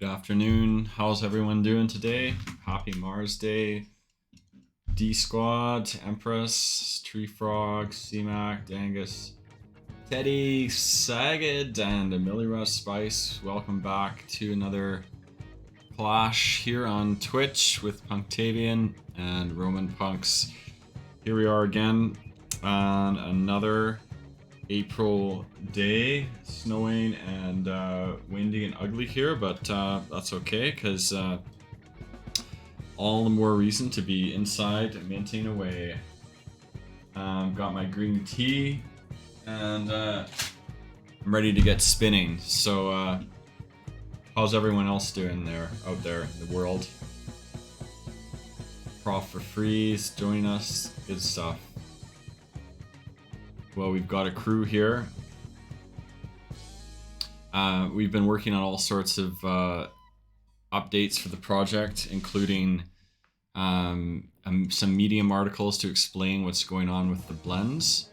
Good afternoon. How's everyone doing today? Happy Mars Day. D Squad, Empress, Tree Frog, CMAC, Dangus, Teddy, Sagid, and Amelia Spice. Welcome back to another clash here on Twitch with Punctavian and RomanPunks. Here we are again on another April day, snowing and windy and ugly here, but that's okay because all the more reason to be inside minting away. Got my green tea and I'm ready to get spinning. So how's everyone else doing out there in the world? Prof for Freeze joining us, good stuff. Well, we've got a crew here. We've been working on all sorts of updates for the project, including some Medium articles to explain what's going on with the blends.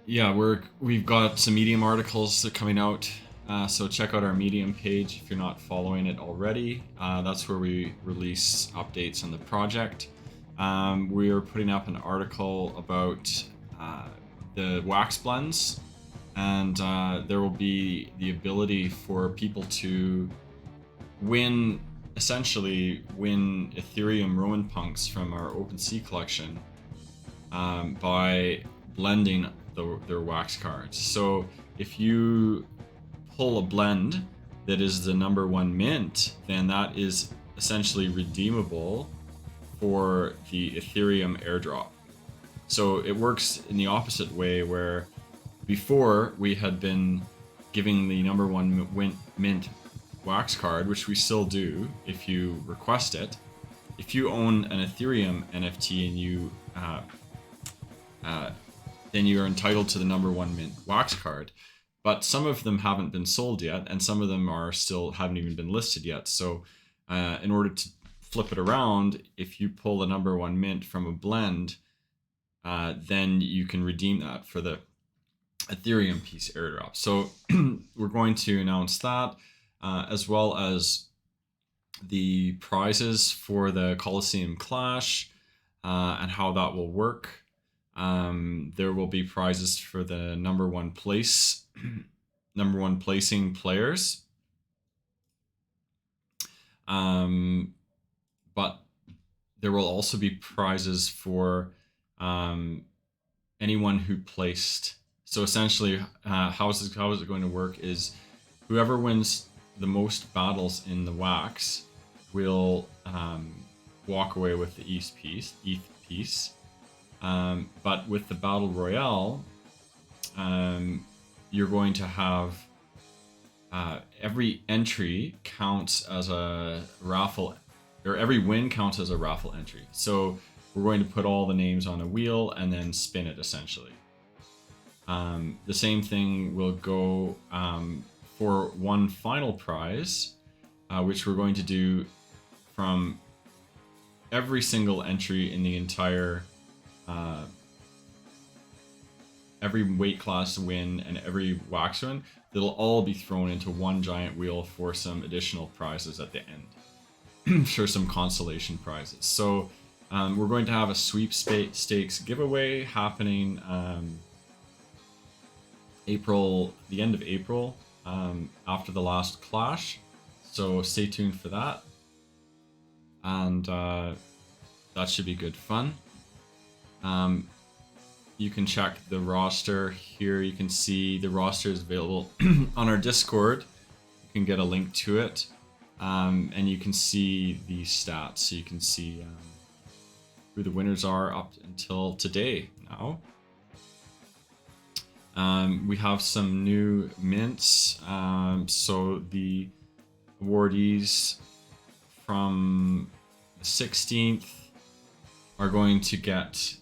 Yeah, we've got some Medium articles that are coming out. So check out our Medium page if you're not following it already. That's where we release updates on the project. We are putting up an article about the wax blends, and there will be the ability for people to essentially win Ethereum RomanPunks from our OpenSea collection by blending their wax cards. So if you pull a blend that is the #1 mint, then that is essentially redeemable for the Ethereum airdrop. So it works in the opposite way, where before we had been giving the #1 mint wax card, which we still do if you request it. If you own an Ethereum NFT and then you are entitled to the #1 mint wax card. But some of them haven't been sold yet, and some of them haven't even been listed yet. So in order to flip it around, if you pull the #1 mint from a blend, then you can redeem that for the Ethereum piece airdrop. So we're going to announce that, as well as the prizes for the Colosseum Clash and how that will work. There will be prizes for the #1 placing players. But there will also be prizes for anyone who placed. So essentially, how is it going to work is whoever wins the most battles in the wax will walk away with the ETH piece. But with the Battle Royale, you're going to have every entry counts as a raffle, or every win counts as a raffle entry. So we're going to put all the names on a wheel and then spin it essentially. The same thing will go for one final prize, which we're going to do from every single entry in the entire every weight class win and every wax win. They'll all be thrown into one giant wheel for some additional prizes at the end. Sure, some consolation prizes. So we're going to have a sweepstakes giveaway happening the end of April, after the last clash. So stay tuned for that, and that should be good fun. You can check the roster here. You can see the roster is available on our Discord. You can get a link to it, and you can see the stats. So you can see who the winners are up until today now. We have some new mints. So the awardees from the 16th are going to get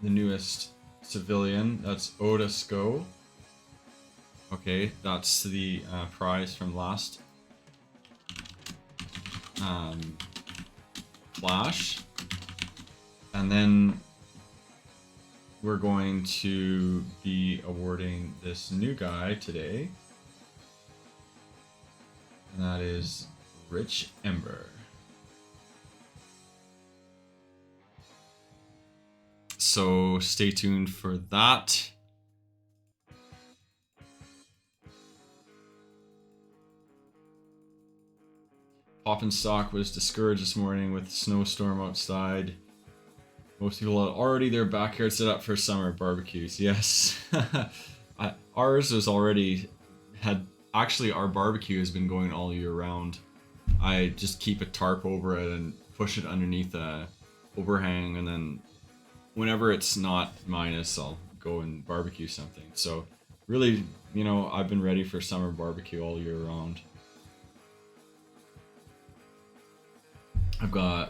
the newest civilian. That's Otis Go. Okay, that's the prize from last Clash. And then we're going to be awarding this new guy today. And that is Rich Ember. So stay tuned for that. Poppin' Stock was discouraged this morning with snowstorm outside. Most people are already their backyard set up for summer barbecues. Yes. Ours was already actually our barbecue has been going all year round. I just keep a tarp over it and push it underneath a overhang, and then whenever it's not minus, I'll go and barbecue something. So really, you know, I've been ready for summer barbecue all year round.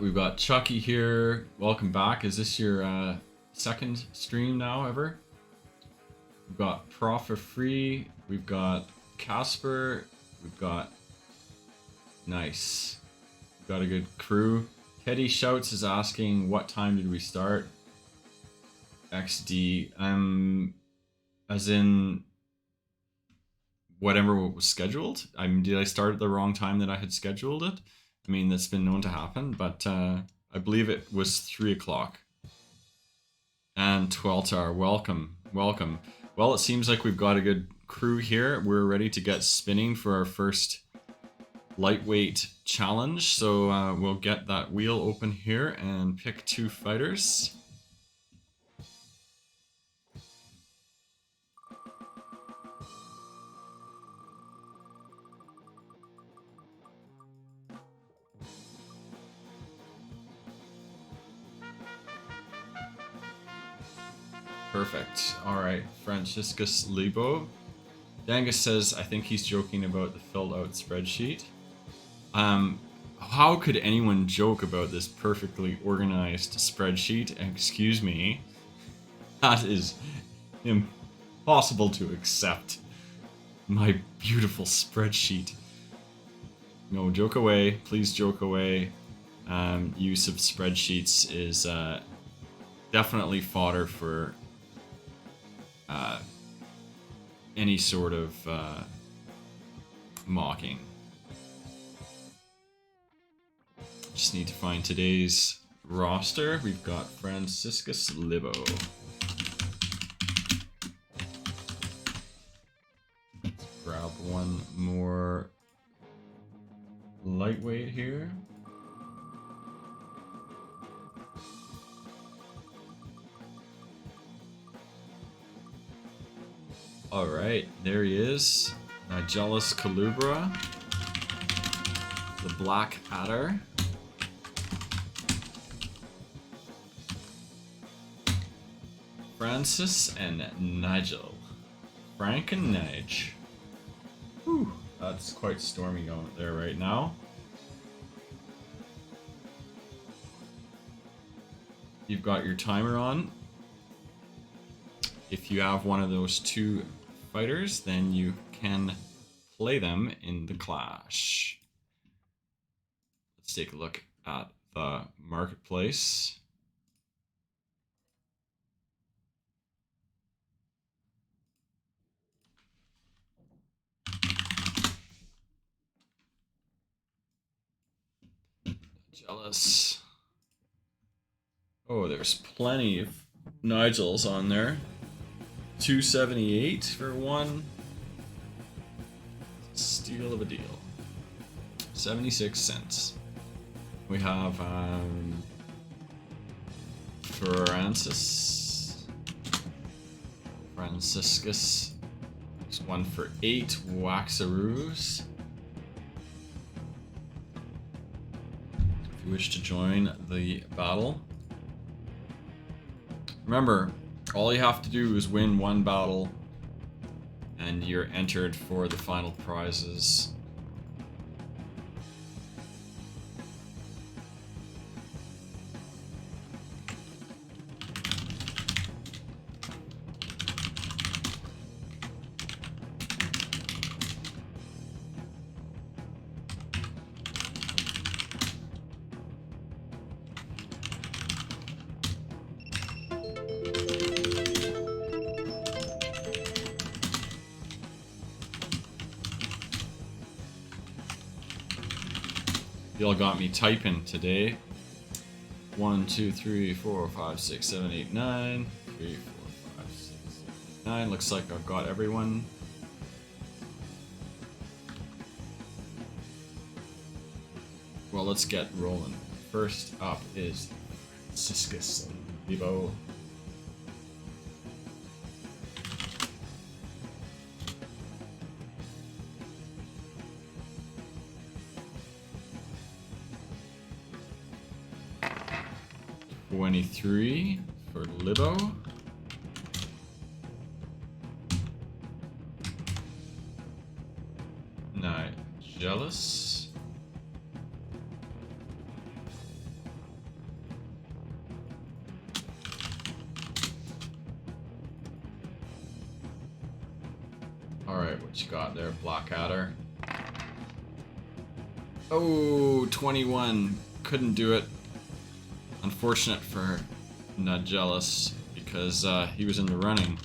We've got Chucky here. Welcome back. Is this your second stream now ever? We've got Prof for Free. We've got Casper. We've got nice. We've got a good crew. Teddy Shouts is asking what time did we start? XD. As in whatever was scheduled. I mean, did I start at the wrong time that I had scheduled it? I mean, that's been known to happen, but I believe it was 3 o'clock. And Tweltar, welcome, welcome. Well, it seems like we've got a good crew here. We're ready to get spinning for our first lightweight challenge. So we'll get that wheel open here and pick 2 fighters. Perfect. Alright, Franciscus Lebo. Dangus says, I think he's joking about the filled out spreadsheet. How could anyone joke about this perfectly organized spreadsheet? Excuse me. That is impossible to accept. My beautiful spreadsheet. No, joke away. Please joke away. Use of spreadsheets is definitely fodder for any sort of mocking. Just need to find today's roster. We've got Franciscus Libo. Let's grab one more lightweight here. Alright, there he is. Nigellus Calubra. The Black Adder. Francis and Nigel. Frank and Nige. Whew, that's quite stormy out there right now. You've got your timer on. If you have one of those 2 fighters, then you can play them in the clash. Let's take a look at the marketplace. Jealous. Oh, there's plenty of Nigels on there. 278 for one. Steal of a deal. 76 cents. We have Franciscus. There's one for 8 Waxaroos. If you wish to join the battle. Remember, all you have to do is win 1 battle and you're entered for the final prizes. You all got me typing today. 1, 2, 3, 4, 5, 6, 7, 8, 9. 3, 4, 5, 6, 7, 8, 9. Looks like I've got everyone. Well, let's get rolling. First up is Ciscus Vivo. $23 for Libo. Jealous. Alright, what you got there, Blackadder? Oh, 21. Couldn't do it. Unfortunate for Not Jealous, because he was in the running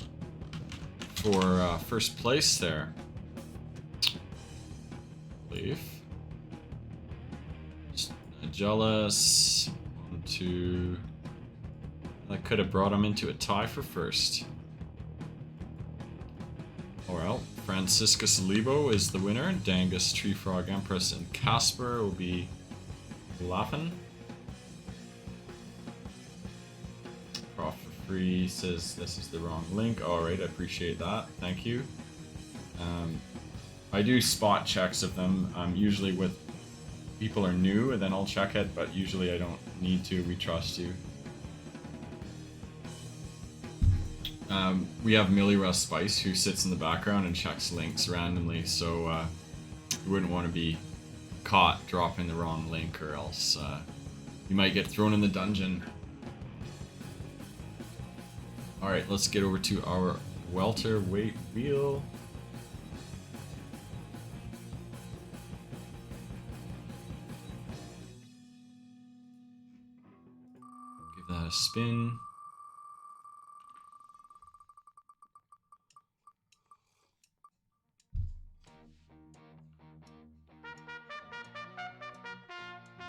for first place there. I believe. Not Jealous. 1, 2. That could have brought him into a tie for first. Well, Franciscus Lebo is the winner. Dangus, Tree Frog Empress, and Casper will be laughing. Prof for free says this is the wrong link. Alright, I appreciate that. Thank you. I do spot checks of them, usually with people are new, and then I'll check it, but usually I don't need to. We trust you. We have Millie Russ Spice, who sits in the background and checks links randomly, so you wouldn't want to be caught dropping the wrong link, or else you might get thrown in the dungeon. Alright, let's get over to our welterweight wheel. Give that a spin.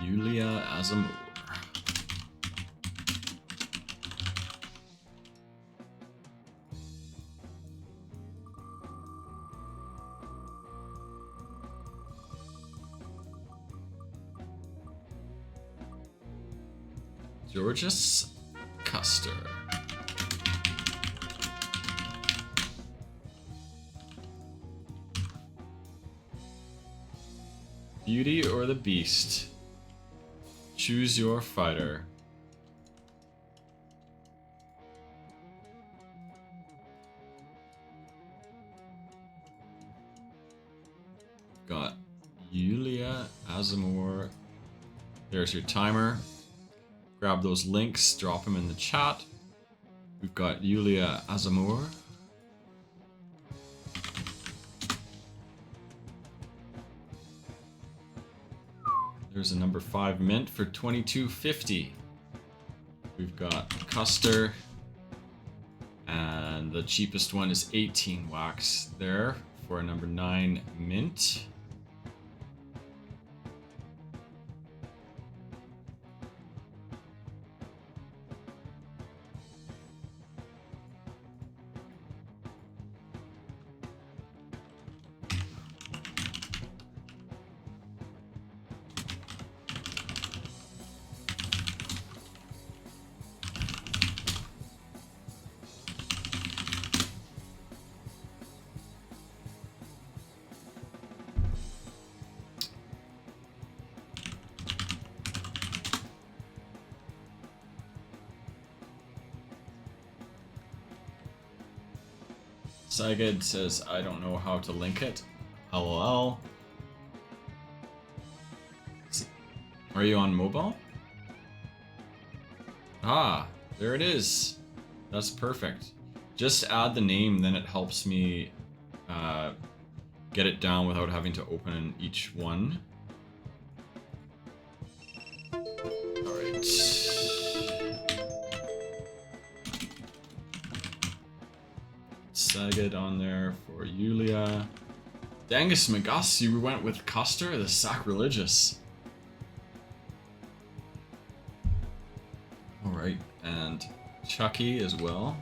Yulia Azamur. Georges Custer. Beauty or the Beast? Choose your fighter. Got Yulia Azamur. There's your timer. Grab those links, drop them in the chat. We've got Yulia Azamur. There's a number 5 mint for $22.50. We've got Custer, and the cheapest one is 18 wax there for a number 9 mint. Syged says, I don't know how to link it. LOL. Are you on mobile? Ah, there it is. That's perfect. Just add the name, then it helps me get it down without having to open each one. Alright. Saget on there for Yulia. Dangus Magas, you went with Custer? The sacrilegious. Chucky as well.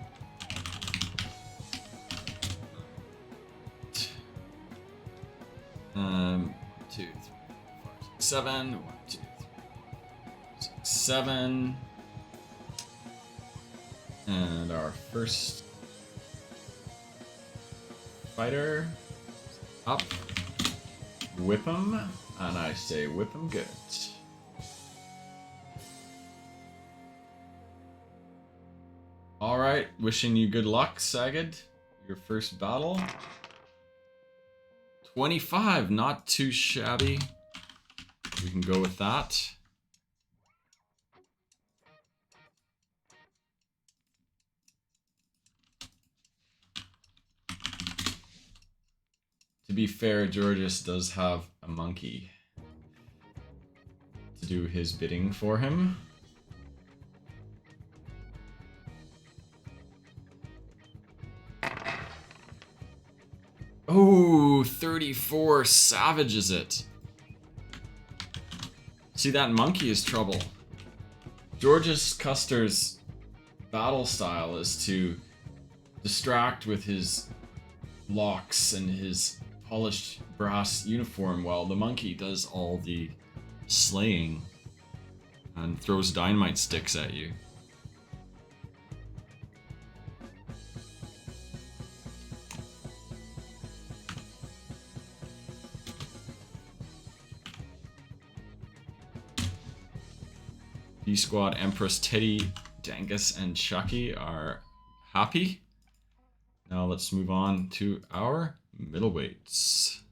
2, 3, 4, 5, 6, 7. 1, 2, 3, 4, 5, 6, 7. And our first fighter up. Whip him, and I say whip him good. Alright, wishing you good luck, Sagid. Your first battle. 25, not too shabby. We can go with that. To be fair, Georges does have a monkey to do his bidding for him. Oh, 34 savages it. See, that monkey is trouble. Georges Custer's battle style is to distract with his locks and his polished brass uniform while the monkey does all the slaying and throws dynamite sticks at you. B-Squad, Empress, Teddy, Dangus, and Chucky are happy. Now let's move on to our middleweights.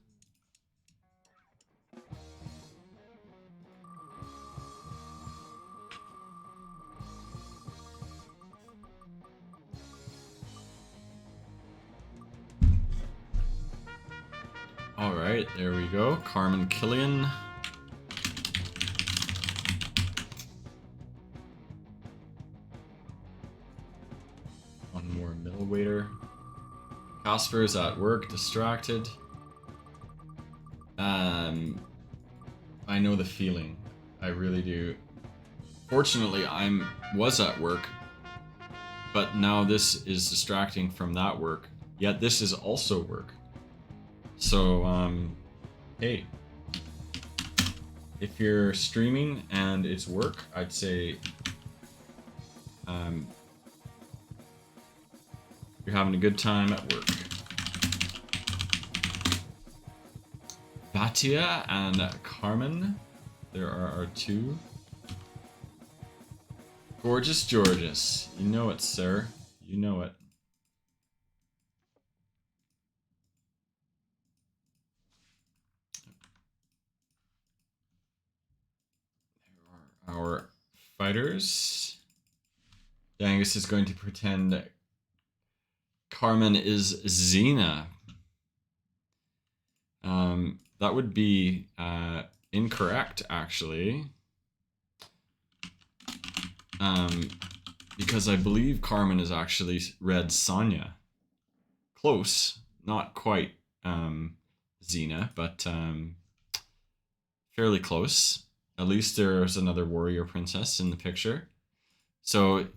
All right, there we go. Carmen Killian. One more middleweighter. Casper's at work, distracted. I know the feeling. I really do. Fortunately, was at work, but now this is distracting from that work. Yet this is also work. So, hey, if you're streaming and it's work, I'd say you're having a good time at work. Batia and Carmen, there are our two. Gorgeous Georges, you know it, sir. You know it. There are our fighters. Dangus is going to pretend Carmen is Xena. That would be incorrect, actually. Because I believe Carmen is actually Red Sonja. Close, not quite Xena, but fairly close. At least there's another warrior princess in the picture. So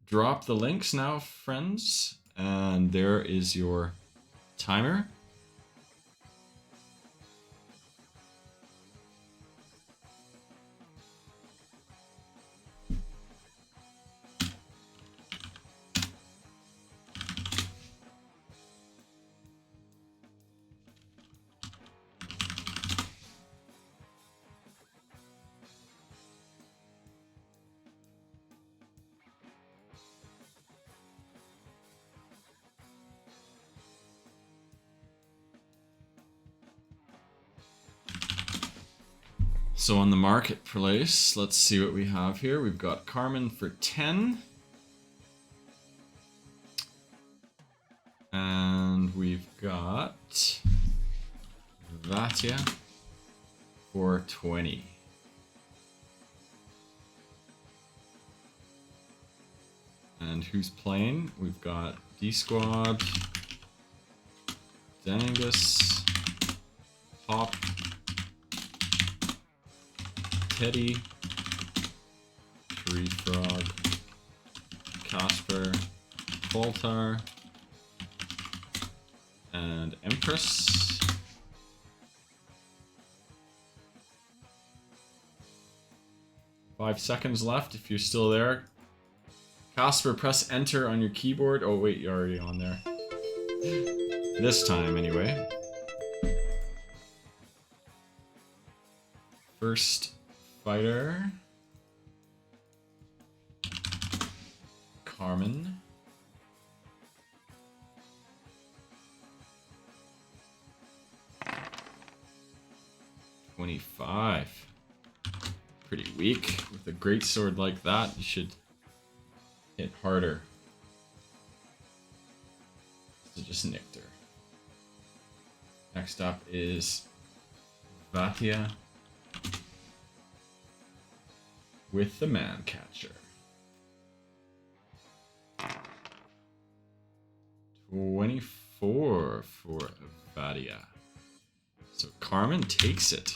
drop the links now, friends, and there is your timer. So on the marketplace, let's see what we have here. We've got Carmen for 10. And we've got Vatia for 20. And who's playing? We've got D-Squad, Dangus, Pop, Teddy, Tree Frog, Casper, Voltar, and Empress. Five seconds left if you're still there. Casper, press enter on your keyboard. Oh wait, you're already on there. This time anyway. First fighter. Carmen. $25. Pretty weak. With a great sword like that, you should hit harder. So just nicked her. Next up is Vatia with the Man Catcher. 24 for Vatia. So Carmen takes it.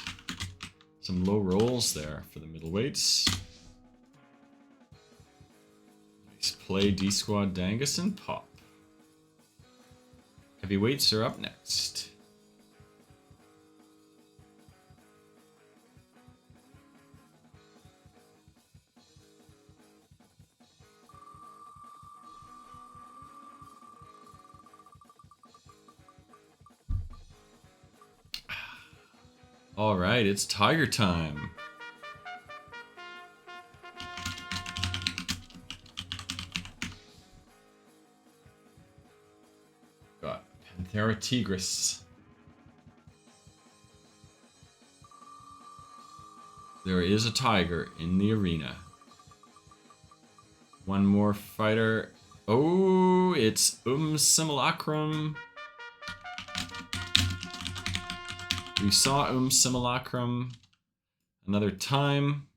Some low rolls there for the middleweights. Nice play, D-Squad, Dangus, and Pop. Heavyweights are up next. All right, it's Tiger time. Got Panthera Tigris. There is a tiger in the arena. One more fighter. Oh, it's Simulacrum. We saw Simulacrum another time.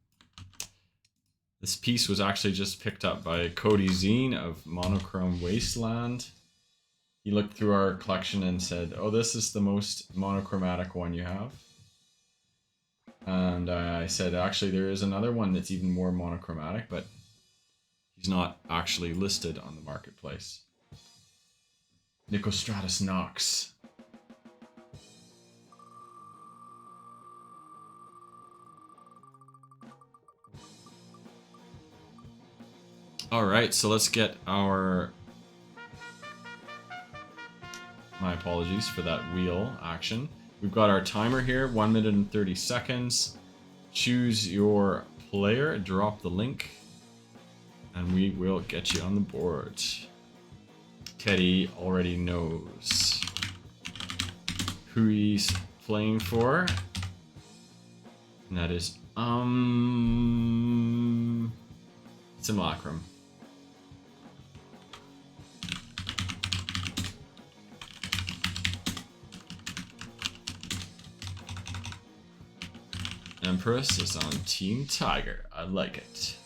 This piece was actually just picked up by Cody Zine of Monochrome Wasteland. He looked through our collection and said, oh, this is the most monochromatic one you have. And I said, actually, there is another one that's even more monochromatic, but he's not actually listed on the marketplace. Nicostratus Nox. All right, so let's get our... My apologies for that wheel action. We've got our timer here, 1 minute and 30 seconds. Choose your player, drop the link, and we will get you on the board. Teddy already knows who he's playing for. And that is, Simulacrum. Empress is on Team Tiger. I like it.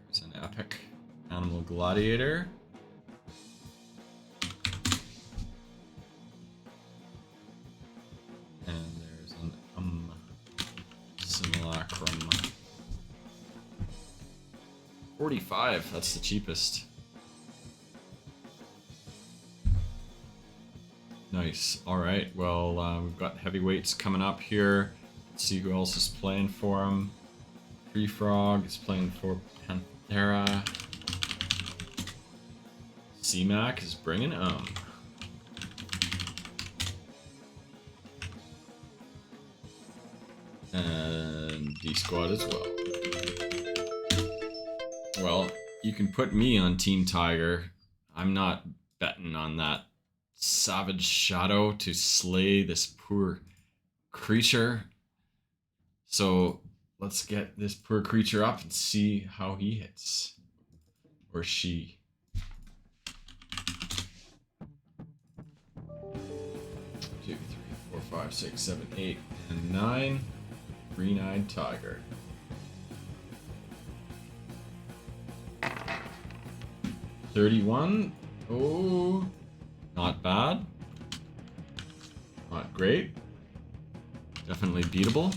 There's an epic animal gladiator. And there's an Simulacrum. 45, that's the cheapest. Nice. Alright, well, we've got heavyweights coming up here. Let's see who else is playing for him. Tree Frog is playing for Panthera. C-Mac is bringing and D-Squad as well. Well, you can put me on Team Tiger. I'm not betting on that savage shadow to slay this poor creature. So let's get this poor creature up and see how he hits. Or she. 2, 3, 4, 5, 6, 7, 8, and 9. Green-eyed tiger. 31. Oh, not bad. Not great. Definitely beatable.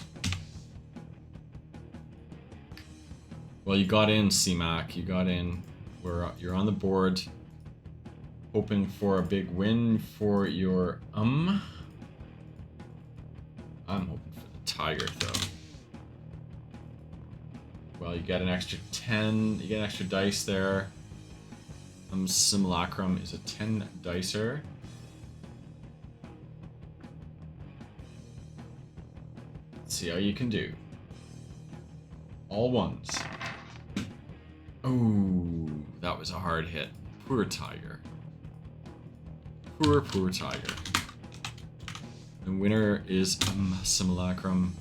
Well, you got in, C-Mac. You got in. You're on the board. Hoping for a big win for your I'm hoping for the tiger, though. Well, you get an extra 10. You get an extra dice there. Simulacrum is a 10 dicer. Let's see how you can do. All ones. Oh, that was a hard hit. Poor tiger. Poor tiger. The winner is Simulacrum.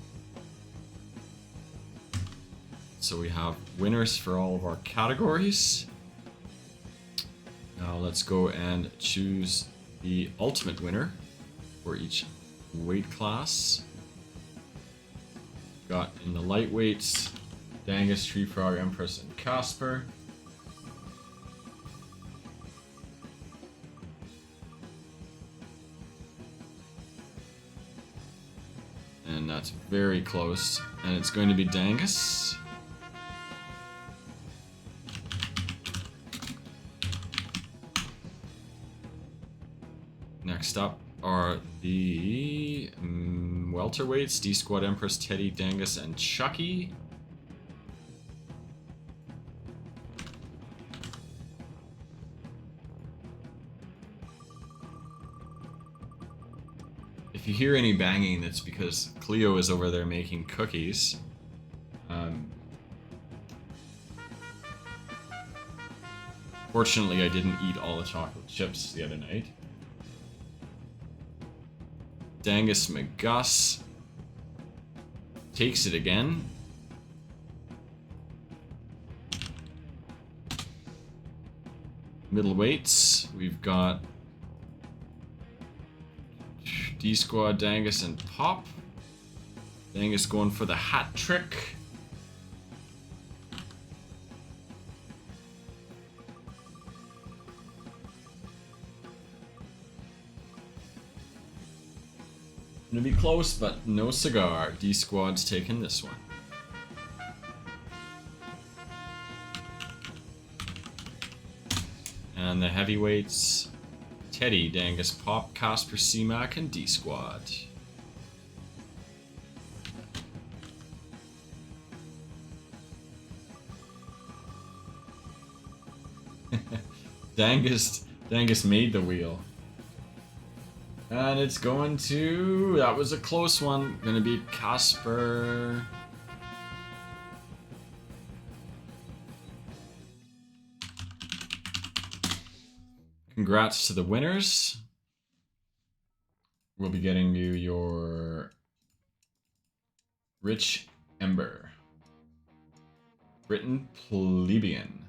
So we have winners for all of our categories. Now let's go and choose the ultimate winner for each weight class. Got in the lightweights, Dangus, Tree Frog, Empress, and Casper. And that's very close. And it's going to be Dangus. Next up are the welterweights, D Squad, Empress, Teddy, Dangus, and Chucky. If you hear any banging, that's because Cleo is over there making cookies. Fortunately, I didn't eat all the chocolate chips the other night. Dangus McGuss takes it again. Middleweights, we've got D Squad, Dangus, and Pop. Dangus going for the hat trick. Gonna be close, but no cigar. D Squad's taking this one. And the heavyweights, Teddy, Dangus, Pop, Casper, C-Mac, and D Squad. Dangus made the wheel. And it's going to... That was a close one. Gonna be Casper. Congrats to the winners. We'll be getting you your Rich Ember. Britain Plebeian.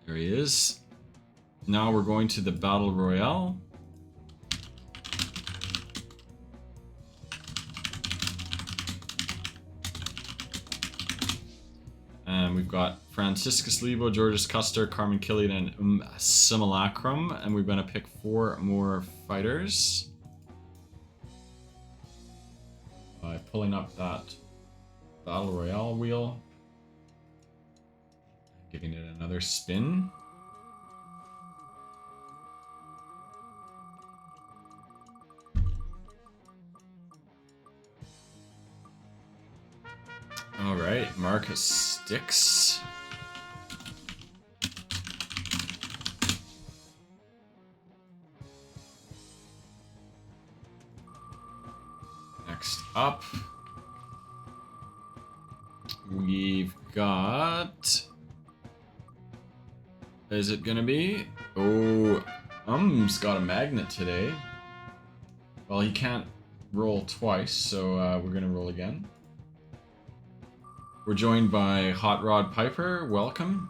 There he is. Now we're going to the Battle Royale. And we've got Franciscus Lebo, Georges Custer, Carmen Killian, and Simulacrum. And we're going to pick 4 more fighters. By pulling up that Battle Royale wheel. Giving it another spin. All right, Marcus Sticks. Next up, we've got... Is it gonna be? Oh, Um's got a magnet today. Well, he can't roll twice, so we're gonna roll again. We're joined by Hot Rod Piper. Welcome.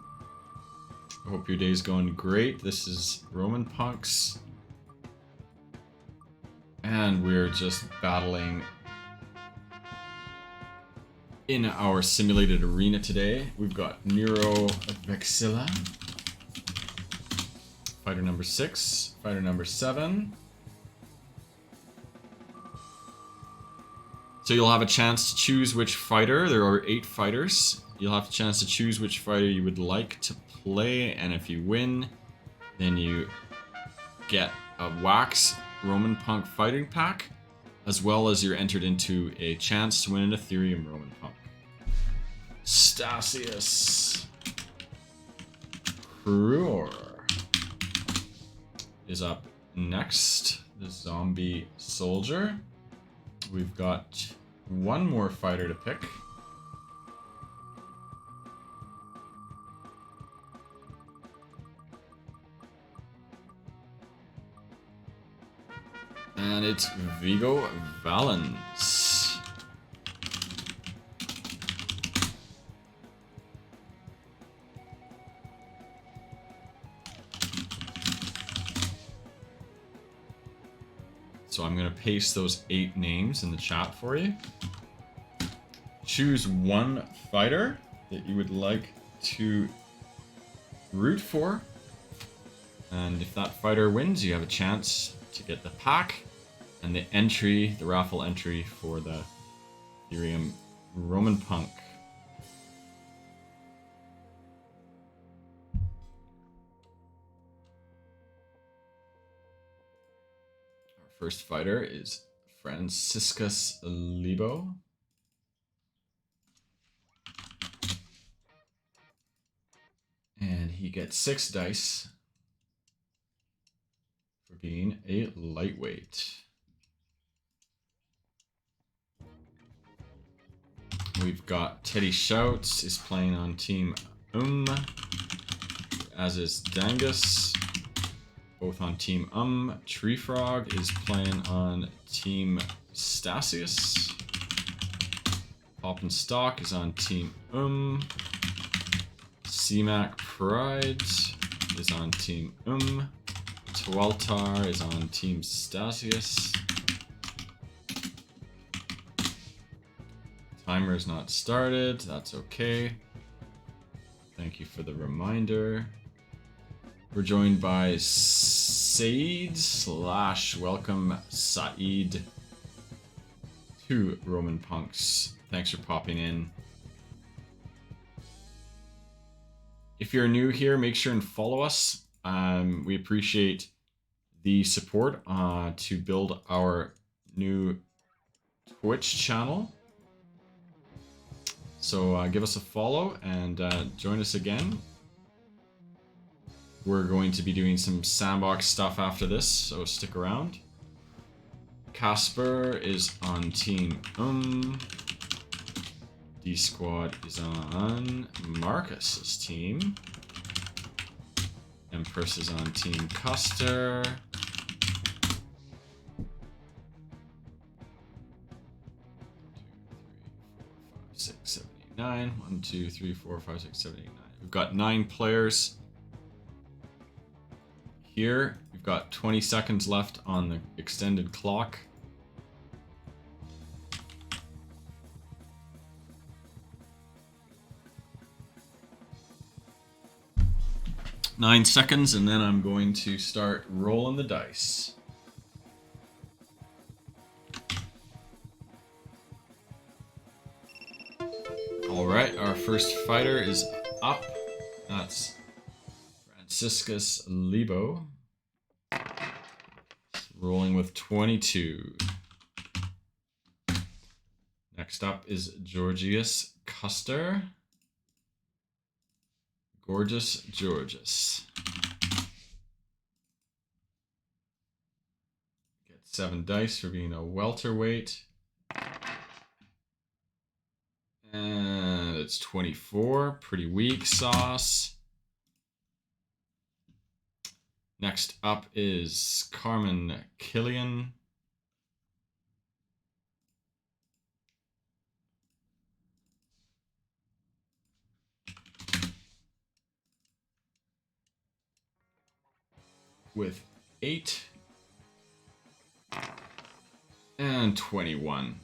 I hope your day's going great. This is RomanPunks. And we're just battling In our simulated arena today, we've got Nero Vexilla, fighter number 6, fighter number 7. So you'll have a chance to choose which fighter. There are 8 fighters. You'll have a chance to choose which fighter you would like to play, and if you win, then you get a wax RomanPunk fighting pack, as well as you're entered into a chance to win an Ethereum RomanPunk. Stasius Kruor is up next, the zombie soldier. We've got one more fighter to pick. And it's Vigo Valens. So I'm going to paste those 8 names in the chat for you. Choose one fighter that you would like to root for. And if that fighter wins, you have a chance to get the pack and the entry, the raffle entry for the Ethereum RomanPunk. First fighter is Franciscus Lebo. And he gets 6 dice for being a lightweight. We've got Teddy Shouts is playing on team as is Dangus. Both on team Tree Frog is playing on team Stasius. Pop and Stock is on team CMAC Pride is on team Tualtar is on team Stasius. Timer is not started, that's okay. Thank you for the reminder. We're joined by Said / welcome Saeed to RomanPunks. Thanks for popping in. If you're new here, make sure and follow us. We appreciate the support to build our new Twitch channel. So give us a follow and join us again. We're going to be doing some sandbox stuff after this, so stick around. Casper is on team D-Squad is on Marcus's team. Empress is on team Custer. 1, 2, 3, 4, 5, 6, 7, 8, 9. We've got 9 players. Here, we've got 20 seconds left on the extended clock. Nine seconds, and then I'm going to start rolling the dice. Alright, our first fighter is up. That's Franciscus Lebo. Rolling with 22. Next up is Georgius Custer. Gorgeous Georgius. Get 7 dice for being a welterweight. And it's 24. Pretty weak sauce. Next up is Carmen Killian. With 8. And 21.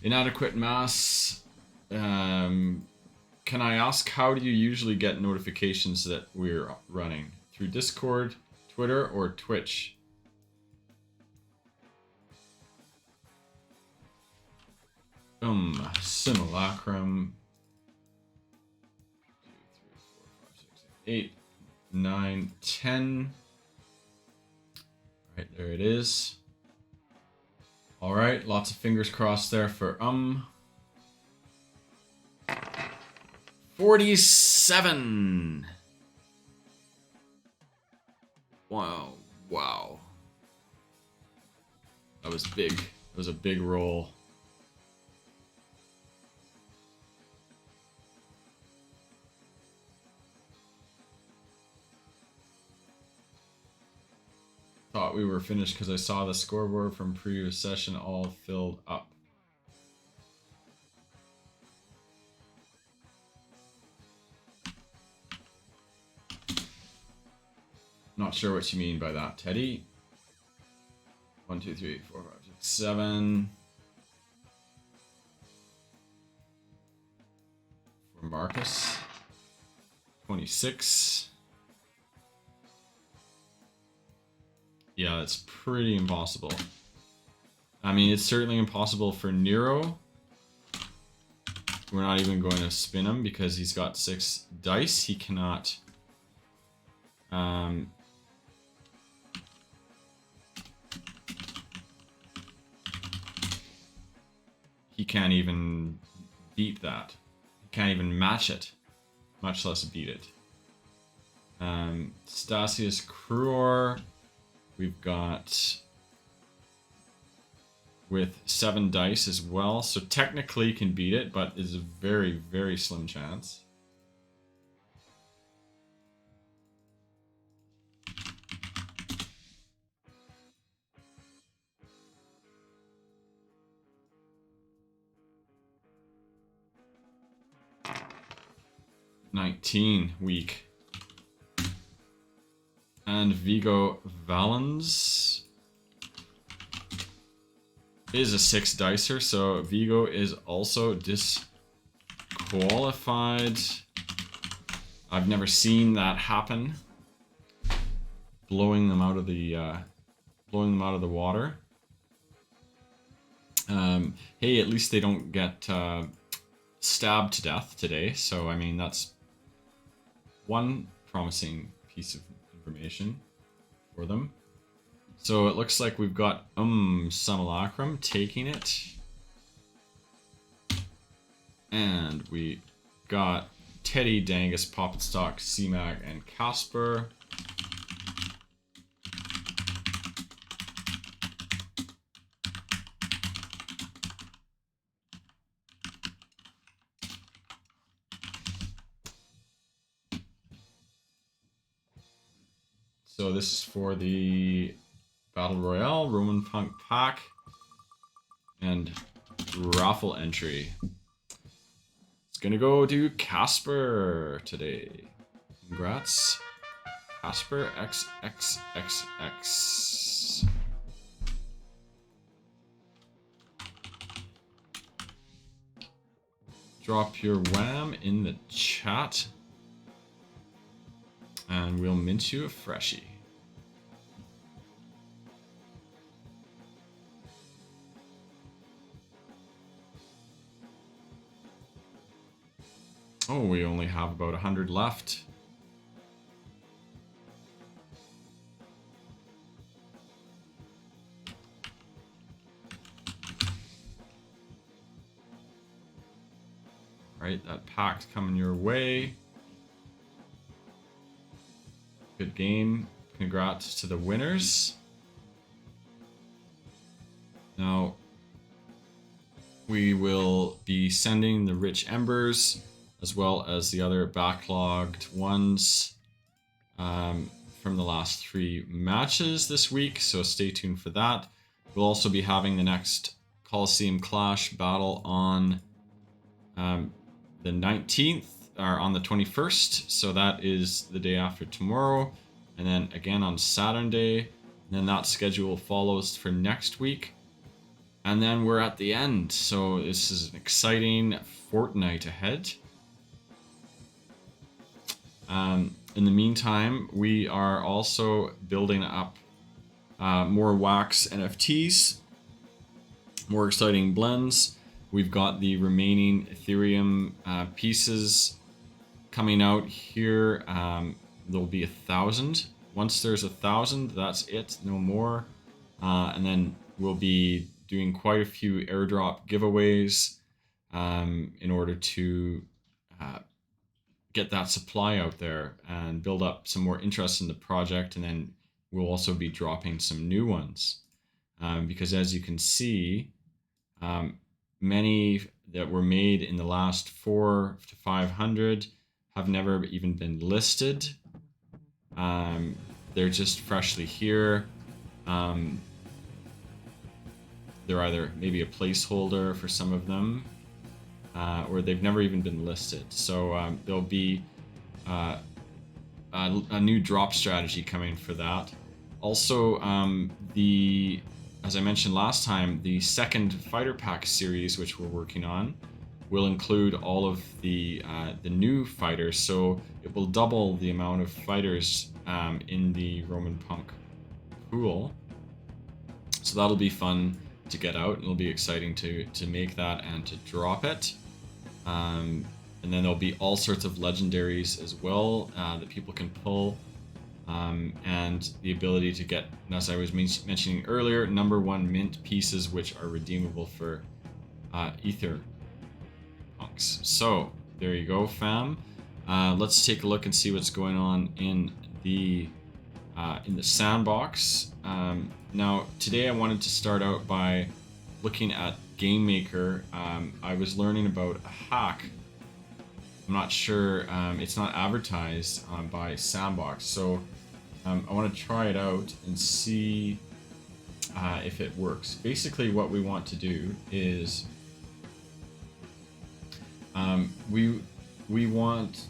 Inadequate mass Can I ask, how do you usually get notifications that we're running? Through Discord, Twitter, or Twitch? Simulacrum. 2, 3, 4, 5, 6, 7, 8, 9, 10. Right, there it is. All right, lots of fingers crossed there for 47. Wow, wow. That was big. That was a big roll. Thought we were finished because I saw the scoreboard from previous session all filled up. Not sure what you mean by that, Teddy. 1, 2, 3, 4, 5, 6, 7. For Marcus. 26. Yeah, that's pretty impossible. I mean, it's certainly impossible for Nero. We're not even going to spin him because he's got 6 dice. He cannot... he can't even beat that. He can't even match it, much less beat it. Stasius Cruor, we've got with 7 dice as well, so technically can beat it, but is a very, very slim chance. Weak. And Vigo Valens is a 6 dicer, so Vigo is also disqualified. I've never seen that happen. Blowing them out of the water. Hey, at least they don't get stabbed to death today, so I mean that's one promising piece of information for them. So it looks like we've got Simulacrum taking it. And we got Teddy, Dangus, Poppetstock, CMAC, and Casper. So this is for the Battle Royale, RomanPunk pack, and raffle entry. It's gonna go to Casper today. Congrats, Casper XXXX. Drop your wham in the chat, and we'll mint you a freshie. Oh, we only have about 100 left. Right, that pack's coming your way. Good game. Congrats to the winners. Now, we will be sending the Rich Embers as well as the other backlogged ones from the last 3 matches this week, so stay tuned for that. We'll also be having the next Colosseum Clash battle on the 19th, or on the 21st, so that is the day after tomorrow, and then again on Saturday, and then that schedule follows for next week. And then we're at the end. So this is an exciting fortnight ahead. In the meantime, we are also building up more wax NFTs, more exciting blends. We've got the remaining Ethereum pieces coming out here. There'll be 1,000. Once there's 1,000, that's it, no more. And then we'll be doing quite a few airdrop giveaways in order to get that supply out there and build up some more interest in the project. And then we'll also be dropping some new ones because, as you can see, many that were made in the last 400 to 500 have never even been listed. They're just freshly here. They're either maybe a placeholder for some of them, or they've never even been listed. So there'll be a new drop strategy coming for that. Also, as I mentioned last time, the second fighter pack series, which we're working on, will include all of the new fighters. So it will double the amount of fighters in the RomanPunk pool. So that'll be fun to get out. It'll be exciting to make that and to drop it. And then there'll be all sorts of legendaries as well that people can pull. And the ability to get, as I was mentioning earlier, #1 mint pieces, which are redeemable for Ether punks. So there you go, fam. Let's take a look and see what's going on in the sandbox. Now, today I wanted to start out by looking at Game Maker. I was learning about a hack. I'm not sure, it's not advertised by Sandbox, so I want to try it out and see if it works. Basically, what we want to do is we want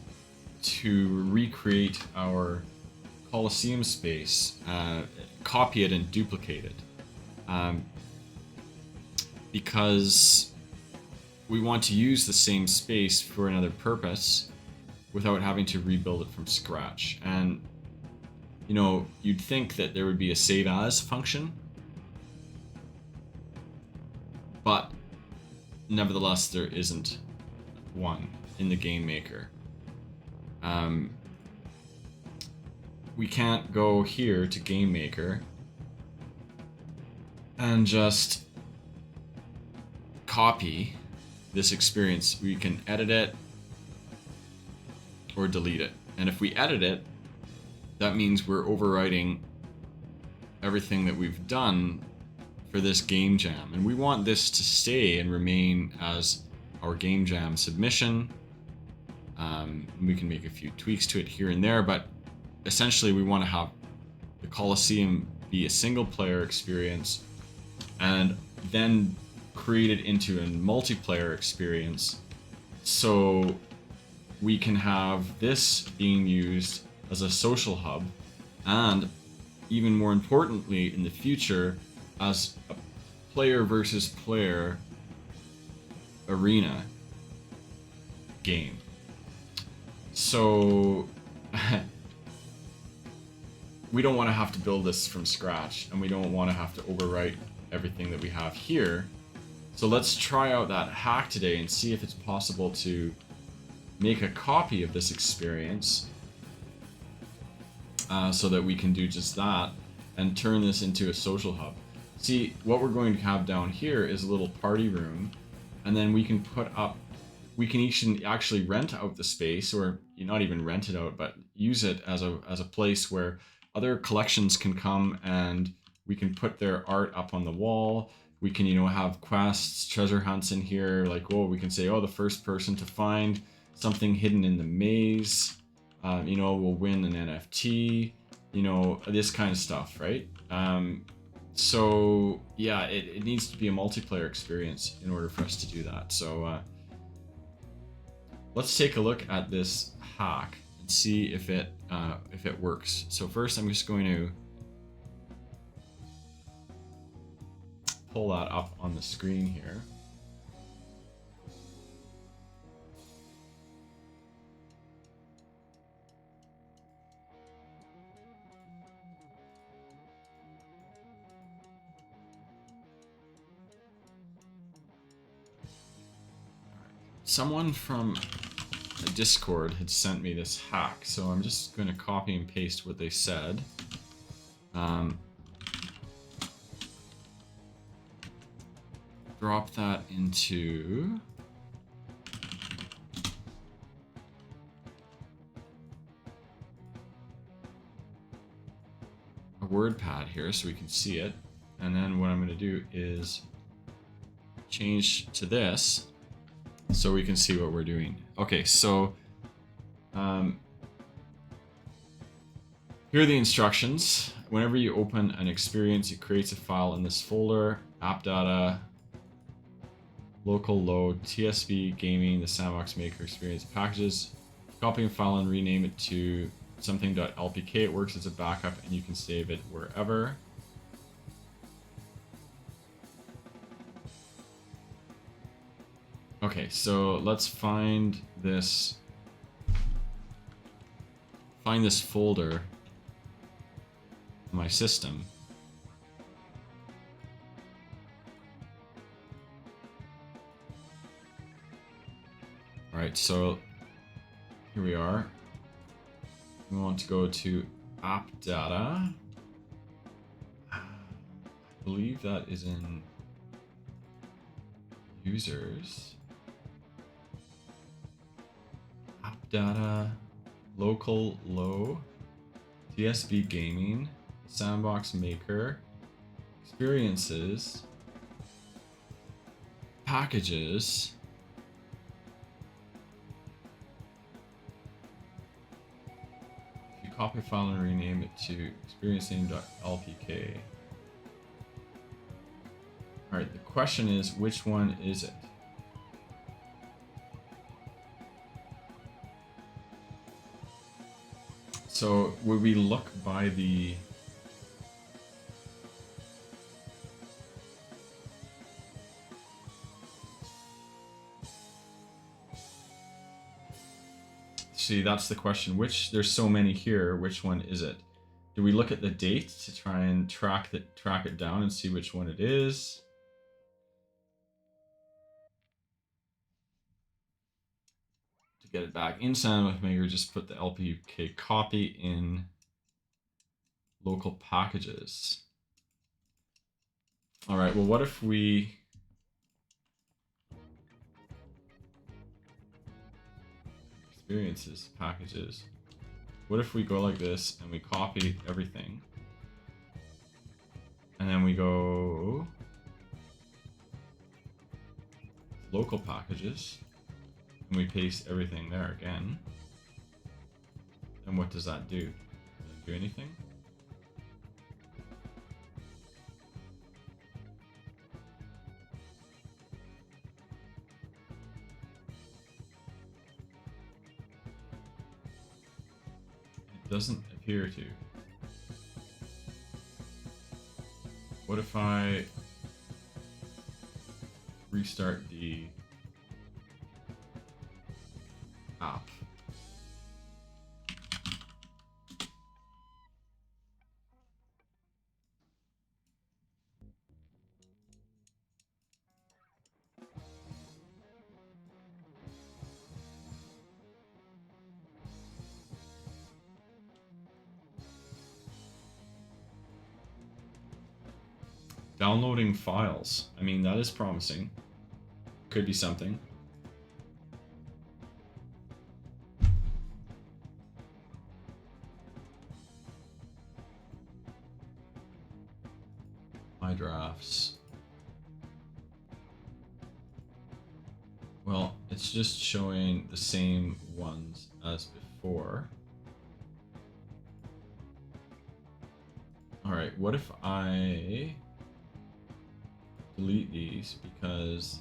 to recreate our Colosseum space, copy it and duplicate it, because we want to use the same space for another purpose without having to rebuild it from scratch. And you know, you'd think that there would be a save as function, but nevertheless there isn't one in the Game Maker. We can't go here to Game Maker and just copy this experience. We can edit it or delete it. And if we edit it, that means we're overwriting everything that we've done for this game jam. And we want this to stay and remain as our game jam submission. We can make a few tweaks to it here and there, but essentially we want to have the Colosseum be a single player experience and then create it into a multiplayer experience, so we can have this being used as a social hub, and even more importantly in the future as a player versus player arena game. So we don't want to have to build this from scratch, and we don't want to have to overwrite everything that we have here. So let's try out that hack today and see if it's possible to make a copy of this experience so that we can do just that and turn this into a social hub. See, what we're going to have down here is a little party room, and then we can put up, we can actually rent out the space, or not even rent it out, but use it as a place where other collections can come and we can put their art up on the wall. We can, have quests, treasure hunts in here. Like, we can say, the first person to find something hidden in the maze, will win an NFT, this kind of stuff, right? So yeah, it needs to be a multiplayer experience in order for us to do that. So let's take a look at this hack and see if it works. So first I'm just going to pull that up on the screen here. Someone from Discord had sent me this hack, so I'm just going to copy and paste what they said. Drop that into a WordPad here so we can see it. And then what I'm going to do is change to this so we can see what we're doing. Okay, so here are the instructions. Whenever you open an experience, it creates a file in this folder: app data, local load, TSB gaming, the sandbox maker experience packages. Copy and file and rename it to something.lpk. It works as a backup and you can save it wherever. Okay, so let's find this folder in my system. All right, so here we are. We want to go to app data. I believe that is in users. App data, local low, TSB gaming, sandbox maker, experiences, packages. If you copy a file and rename it to experience_name.lpk. Alright, the question is, which one is it? So would we look by the see, that's the question. There's so many here, which one is it? Do we look at the date to try and track it down and see which one it is? To get it back in Sandbox Maker, just put the LPK copy in local packages. All right, well, what if we experiences packages? What if we go like this and we copy everything, and then we go local packages and we paste everything there again? And what does that do? Does it do anything? It doesn't appear to. What if I restart the app? Downloading files. I mean, that is promising. Could be something. My drafts. Well, it's just showing the same ones as before. All right, what if I delete these because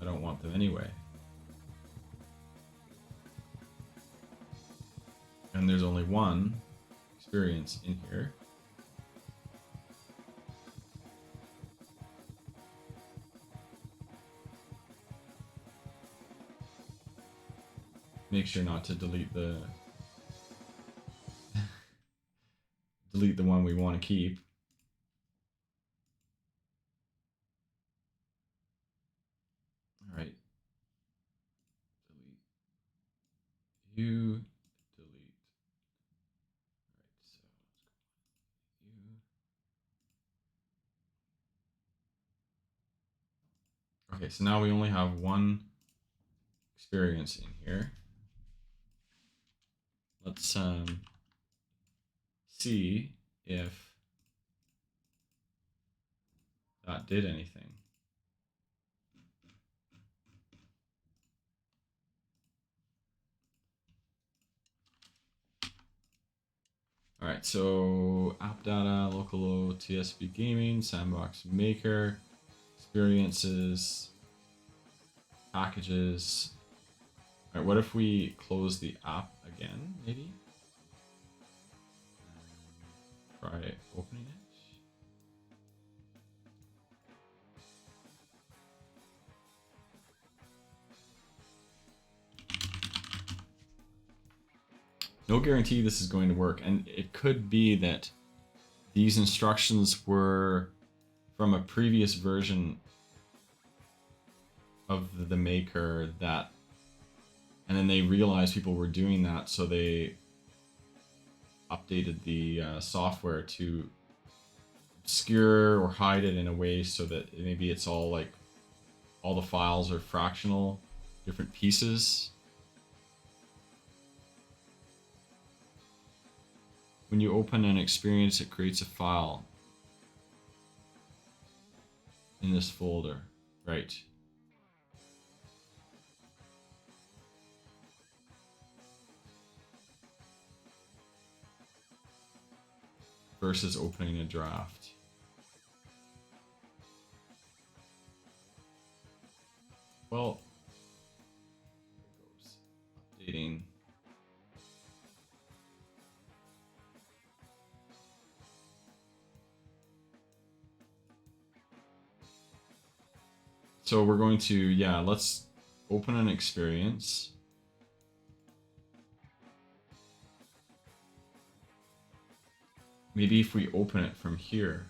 I don't want them anyway? And there's only one experience in here. make sure not to delete the one we want to keep. All right. Delete you. Delete. All right. So you. Okay. So now we only have one experience in here. Let's see if that did anything. All right, so app data, local TSP gaming, sandbox maker, experiences, packages. All right, what if we close the app again, maybe? Try opening it. No guarantee this is going to work, and it could be that these instructions were from a previous version of the maker that, and then they realized people were doing that, so they updated the software to obscure or hide it in a way so that maybe it's all like all the files are fractional, different pieces. When you open an experience, it creates a file in this folder, right? Versus opening a draft. Well, there it goes. Updating. So we're going to, yeah, let's open an experience. Maybe if we open it from here,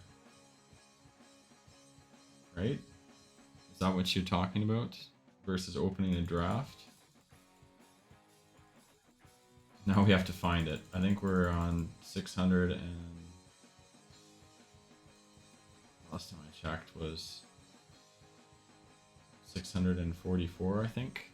right? Is that what you're talking about? Versus opening a draft? Now we have to find it. I think we're on 600 and last time I checked was 644, I think.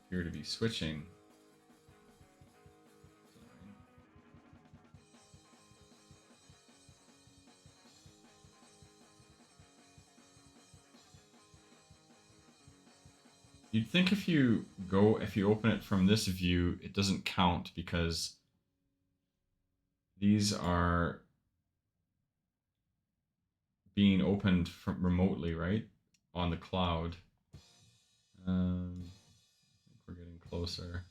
Appear to be switching. You'd think if you open it from this view, it doesn't count because these are being opened from remotely, right? On the cloud. I think we're getting closer.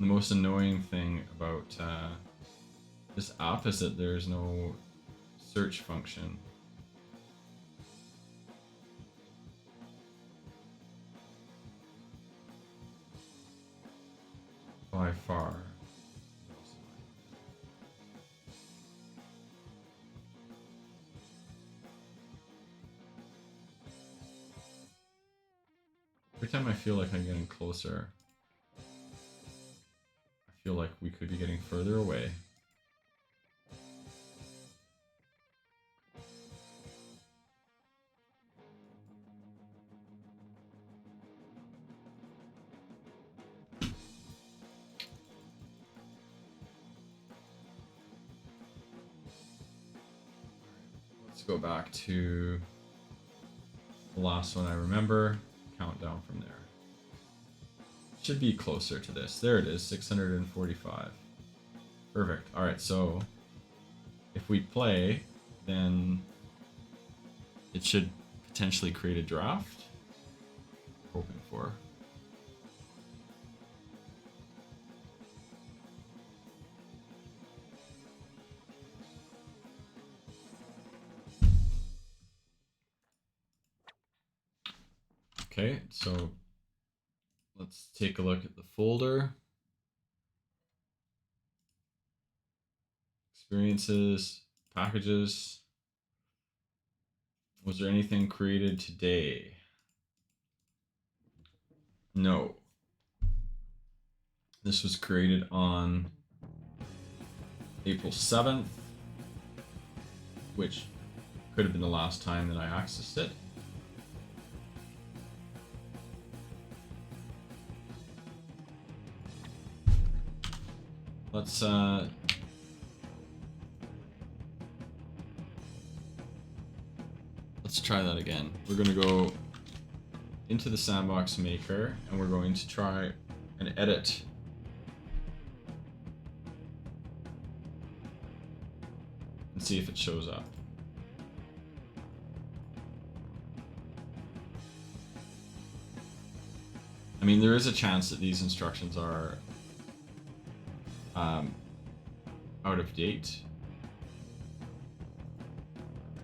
The most annoying thing about this app is that there's no search function. By far. Every time I feel like I'm getting closer, I feel like we could be getting further away. Let's go back to the last one I remember. Count down from there. Should be closer to this. There it is, 645. Perfect. All right, so if we play, then it should potentially create a draft. Hoping for. Okay, so let's take a look at the folder. Experiences, packages. Was there anything created today? No. This was created on April 7th, which could have been the last time that I accessed it. Let's try that again. We're gonna go into the sandbox maker and we're going to try and edit and see if it shows up. I mean, there is a chance that these instructions are out of date,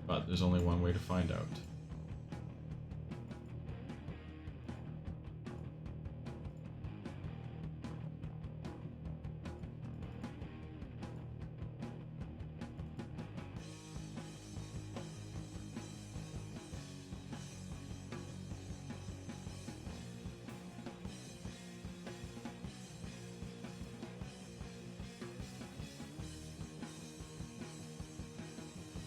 but there's only one way to find out.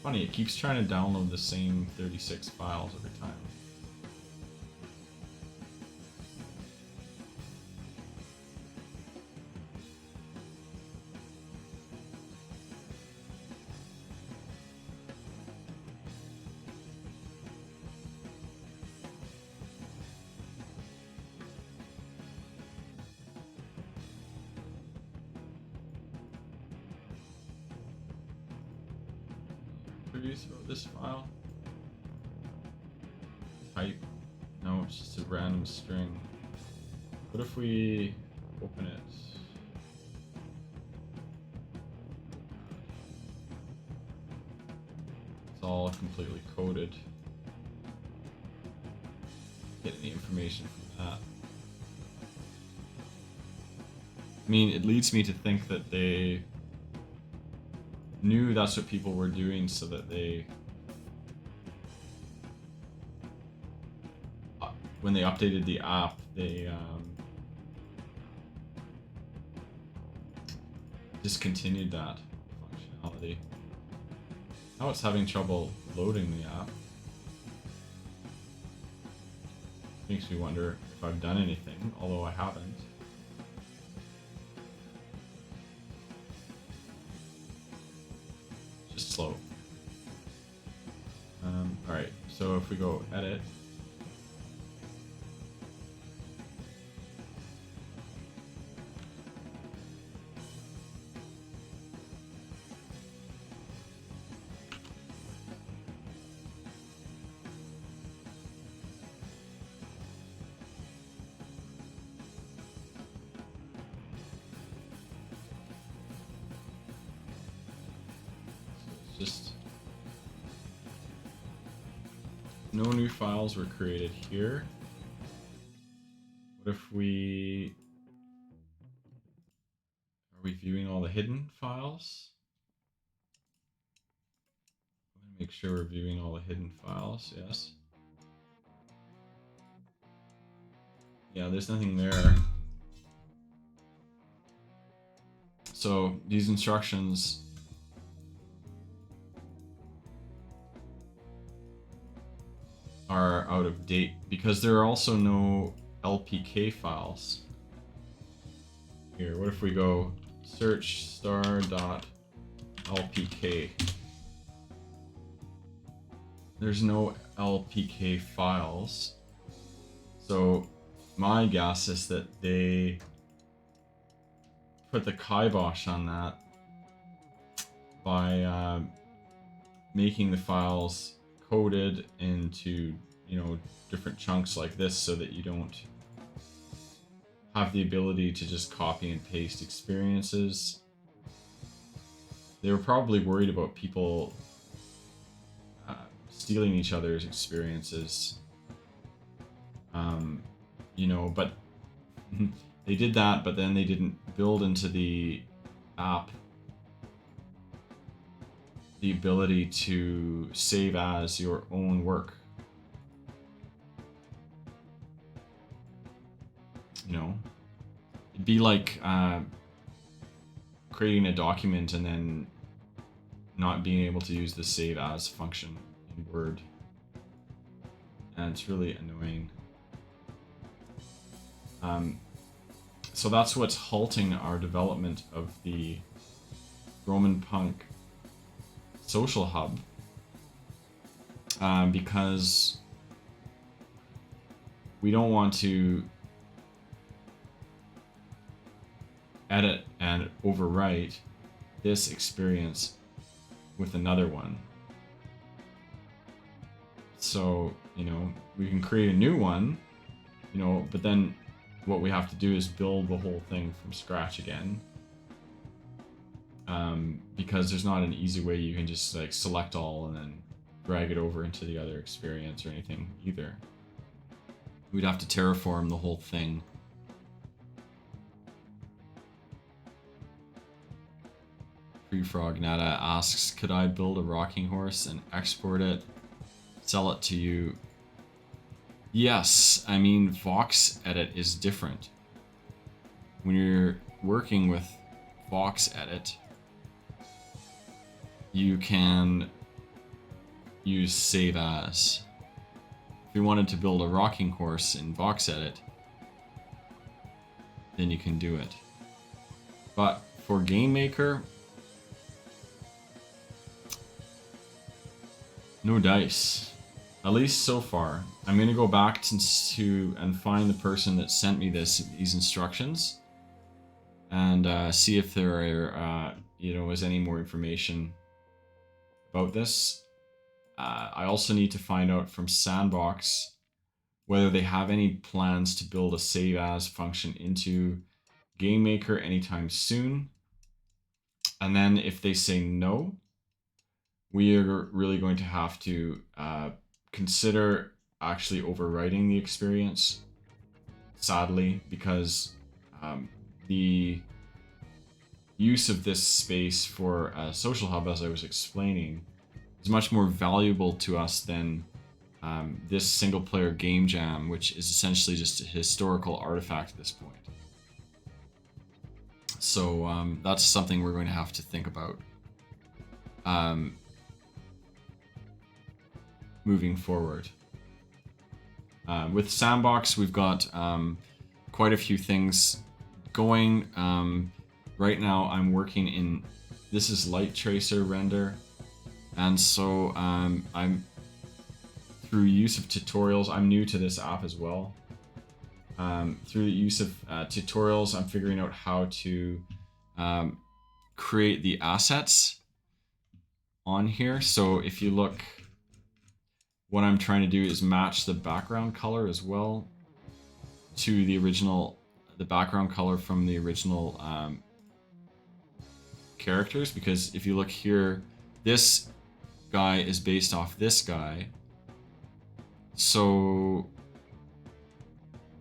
Funny, it keeps trying to download the same 36 files every time. About this file. Type. No, it's just a random string. What if we open it? It's all completely coded. Get any information from that. I mean, it leads me to think that they knew that's what people were doing so that they, when they updated the app, they discontinued that functionality. Now it's having trouble loading the app. Makes me wonder if I've done anything, although I haven't. Slow. Alright, so if we go edit, Just no new files were created here. What if we... Are we viewing all the hidden files? I'm gonna make sure we're viewing all the hidden files, yes. Yeah, there's nothing there. So these instructions are out of date because there are also no LPK files. Here, what if we go search star.lpk? There's no LPK files. So my guess is that they put the kibosh on that by making the files coded into, you know, different chunks like this so that you don't have the ability to just copy and paste experiences. They were probably worried about people stealing each other's experiences. You know, but they did that, but then they didn't build into the app the ability to save as your own work. You know, it'd be like creating a document and then not being able to use the save as function in Word. And it's really annoying. So that's what's halting our development of the RomanPunk social hub, because we don't want to edit and overwrite this experience with another one. So, you know, we can create a new one, you know, but then what we have to do is build the whole thing from scratch again. Because there's not an easy way you can just like select all and then drag it over into the other experience or anything either. We'd have to terraform the whole thing. Frognatta asks, could I build a rocking horse and export it, sell it to you? Yes, I mean, Vox Edit is different. When you're working with Vox Edit, you can use save as. If you wanted to build a rocking horse in Vox Edit, then you can do it. But for Game Maker, no dice. At least so far. I'm gonna go back to and find the person that sent me these instructions, and see if there are, you know, is any more information about this. I also need to find out from Sandbox whether they have any plans to build a save as function into Game Maker anytime soon. And then if they say no, we are really going to have to consider actually overwriting the experience, sadly, because the use of this space for a social hub, as I was explaining, is much more valuable to us than this single player game jam, which is essentially just a historical artifact at this point. So that's something we're going to have to think about moving forward. With Sandbox, we've got quite a few things going. Right now I'm working in, this is light tracer render, and so I'm through use of tutorials, I'm new to this app as well. Through the use of tutorials, I'm figuring out how to create the assets on here. So if you look, what I'm trying to do is match the background color as well to the original, the background color from the original characters, because if you look here, this guy is based off this guy. So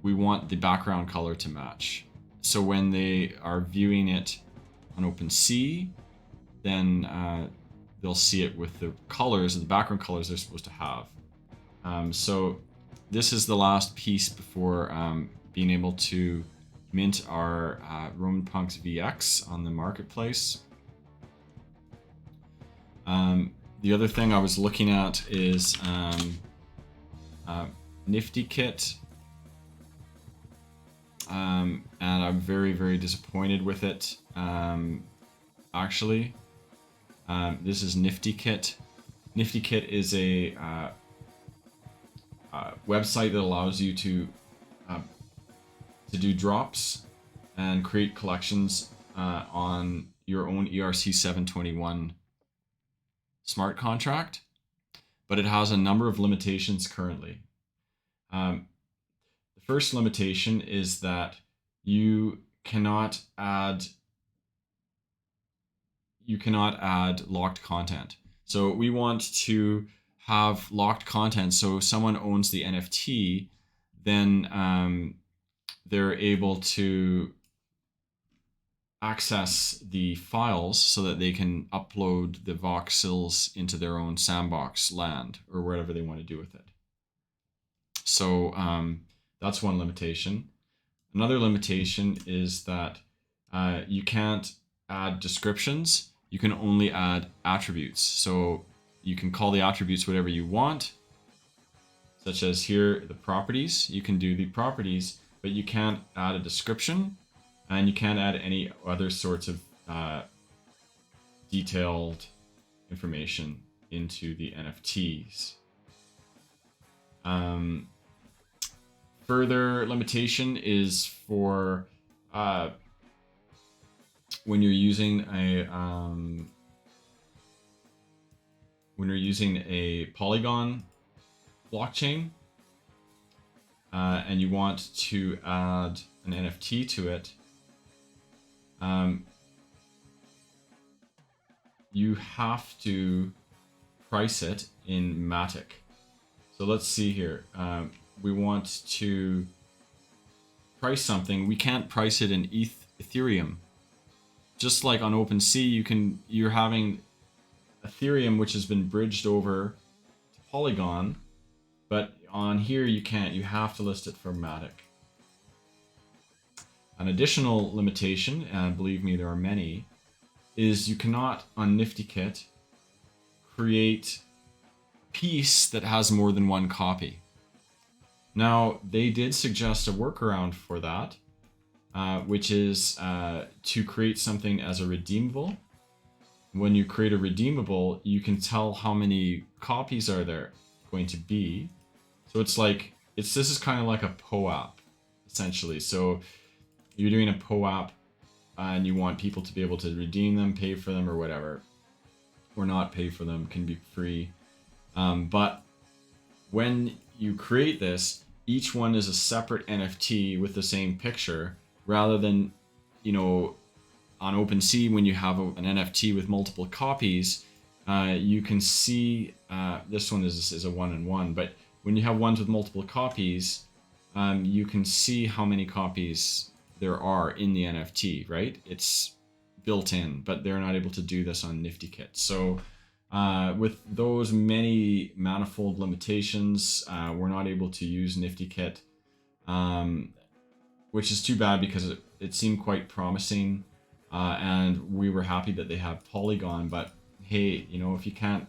we want the background color to match. So when they are viewing it on OpenSea, then they'll see it with the colors, the background colors they're supposed to have. So this is the last piece before being able to mint our RomanPunks VX on the marketplace. The other thing I was looking at is Nifty Kit. And I'm very, very disappointed with it. Actually, this is Nifty Kit. Nifty Kit is a website that allows you to do drops and create collections on your own ERC 721 smart contract, but it has a number of limitations currently. The first limitation is that you cannot add locked content. So we want to have locked content. So if someone owns the NFT, then they're able to access the files so that they can upload the voxels into their own sandbox land or whatever they want to do with it. So that's one limitation. Another limitation is that you can't add descriptions. You can only add attributes. So you can call the attributes whatever you want, such as here, the properties. You can do the properties, but you can't add a description, and you can't add any other sorts of detailed information into the NFTs. Further limitation is for when you're using a Polygon blockchain and you want to add an NFT to it, you have to price it in Matic. So let's see here. We want to price something. We can't price it in Ethereum. Just like on OpenSea, you're having Ethereum, which has been bridged over to Polygon, but on here you can't. You have to list it for Matic. An additional limitation, and believe me, there are many, is you cannot on NiftyKit create a piece that has more than one copy. Now, they did suggest a workaround for that, which is to create something as a redeemable. When you create a redeemable, you can tell how many copies are there going to be. So this is kind of like a POAP, essentially. So you're doing a POAP and you want people to be able to redeem them, pay for them or whatever, or not pay for them, can be free. But when you create this, each one is a separate NFT with the same picture, rather than, on OpenSea, when you have an NFT with multiple copies, you can see this one is a 1-in-1, but when you have ones with multiple copies, you can see how many copies there are in the NFT, right? It's built in, but they're not able to do this on NiftyKit. So with those many manifold limitations, we're not able to use NiftyKit, which is too bad because it seemed quite promising, and we were happy that they have Polygon, but hey, if you can't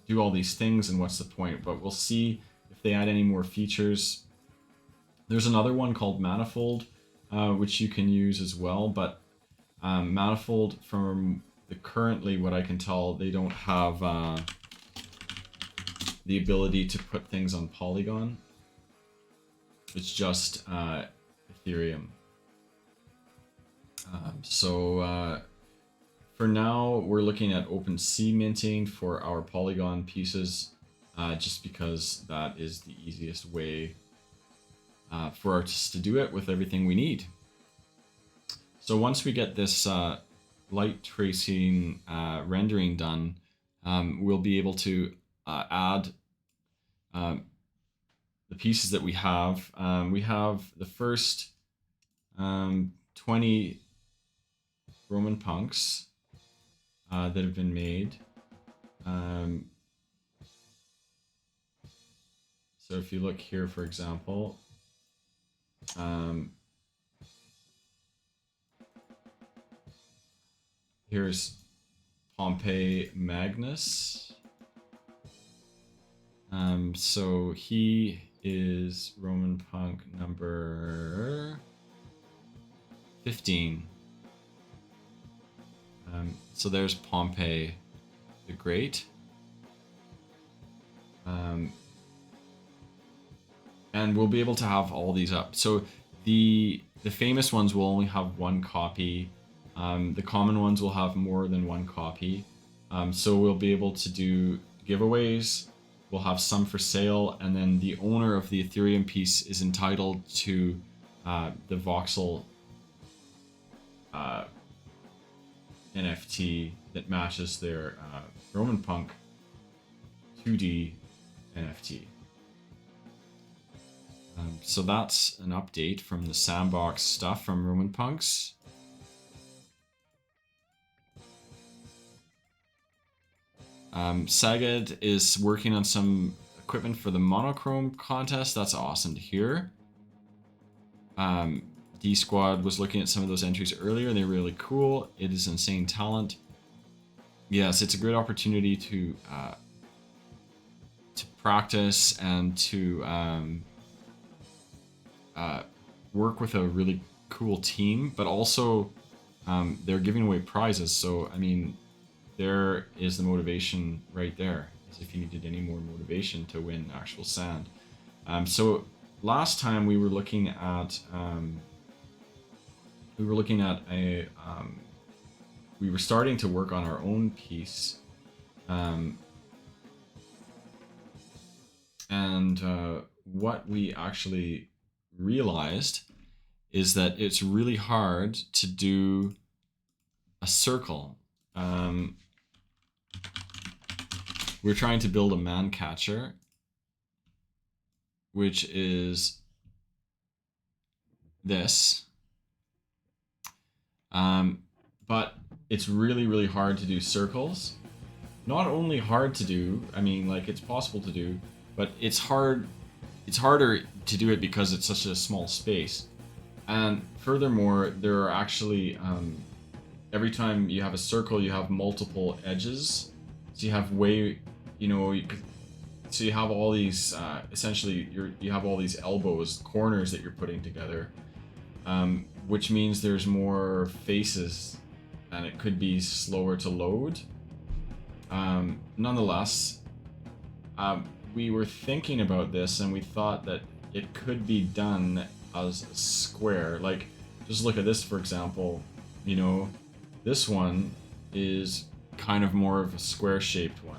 do all these things, then what's the point? But we'll see if they add any more features. There's another one called Manifold, which you can use as well, but Manifold, from currently what I can tell, they don't have the ability to put things on Polygon. It's just Ethereum. So for now, we're looking at OpenSea minting for our Polygon pieces, just because that is the easiest way for artists to do it with everything we need. So once we get this light tracing rendering done, we'll be able to add the pieces that we have. We have the first 20 RomanPunks that have been made. So if you look here, for example, here's Pompey Magnus. So he is RomanPunk number 15. So there's Pompey the Great. And we'll be able to have all these up. So the famous ones will only have one copy. The common ones will have more than one copy. So we'll be able to do giveaways. We'll have some for sale, and then the owner of the Ethereum piece is entitled to the voxel NFT that matches their RomanPunk 2D NFT. So that's an update from the sandbox stuff from RomanPunks. Sagad is working on some equipment for the monochrome contest. That's awesome to hear. D Squad was looking at some of those entries earlier. They're really cool. It is insane talent. Yes, it's a great opportunity to practice and to work with a really cool team, but also they're giving away prizes. So, I mean, there is the motivation right there, as if you needed any more motivation to win actual sand. So last time we were looking at we were starting to work on our own piece, and what we actually realized is that it's really hard to do a circle. We're trying to build a man catcher, which is this. But it's really, really hard to do circles. Not only hard to do, I mean, like, it's possible to do, but it's harder to do it because it's such a small space. And furthermore, there are actually, every time you have a circle, you have multiple edges. So you have so you have all these, essentially, you have all these elbows, corners that you're putting together, which means there's more faces, and it could be slower to load. Nonetheless, we were thinking about this, and we thought that it could be done as a square. Like, just look at this, for example. You know, this one is kind of more of a square-shaped one.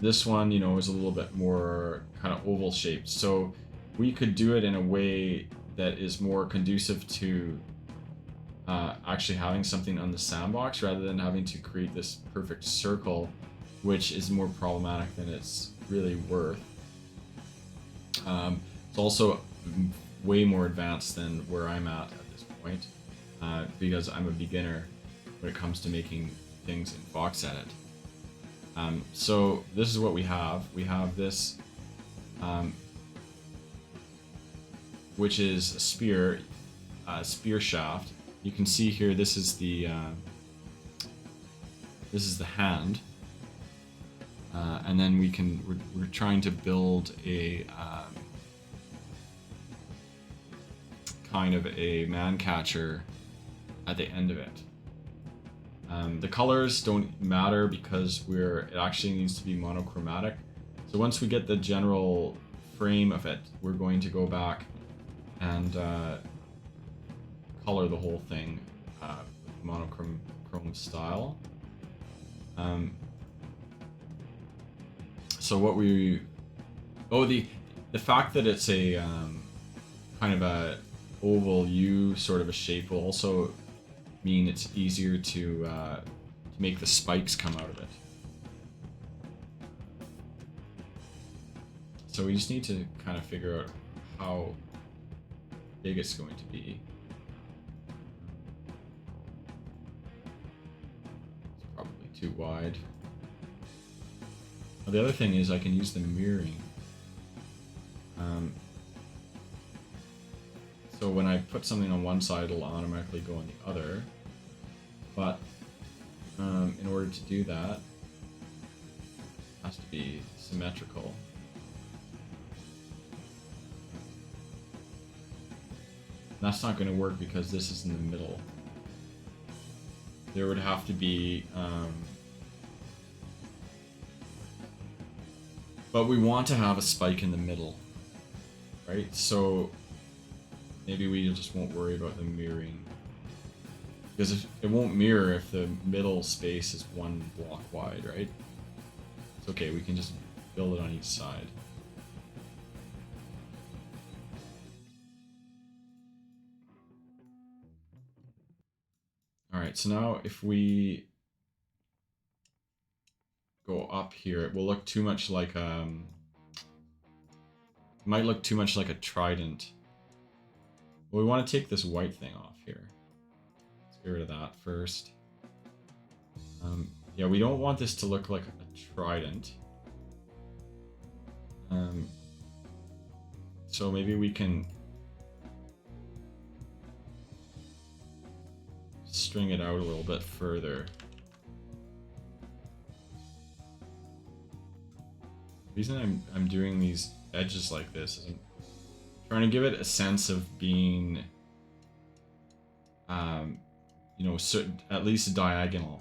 This one, you know, is a little bit more kind of oval-shaped. So we could do it in a way that is more conducive to actually having something on the sandbox rather than having to create this perfect circle, which is more problematic than it's really worth. It's also way more advanced than where I'm at this point, because I'm a beginner when it comes to making things in VoxEdit. So this is what we have. We have this, which is a spear shaft. You can see here, this is the hand, and then we're trying to build a kind of a man catcher at the end of it. The colors don't matter because it actually needs to be monochromatic. So once we get the general frame of it, we're going to go back and color the whole thing with monochrome style. So what the fact that it's a kind of a oval U sort of a shape will also mean it's easier to to make the spikes come out of it. So we just need to kind of figure out how big it's going to be. It's probably too wide. Now, the other thing is I can use the mirroring. So when I put something on one side, it'll automatically go on the other. But in order to do that, it has to be symmetrical. That's not going to work because this is in the middle. There would have to be... but we want to have a spike in the middle, right? So maybe we just won't worry about the mirroring. Because if, it won't mirror if the middle space is one block wide, right? It's okay, we can just build it on each side. Alright, so now if we go up here, it will look too much like might look too much like a trident. Well, we want to take this white thing off here. Let's get rid of that first. Yeah, we don't want this to look like a trident. So maybe we can string it out a little bit further. The reason I'm doing these edges like this is I'm trying to give it a sense of being, you know, at least diagonal.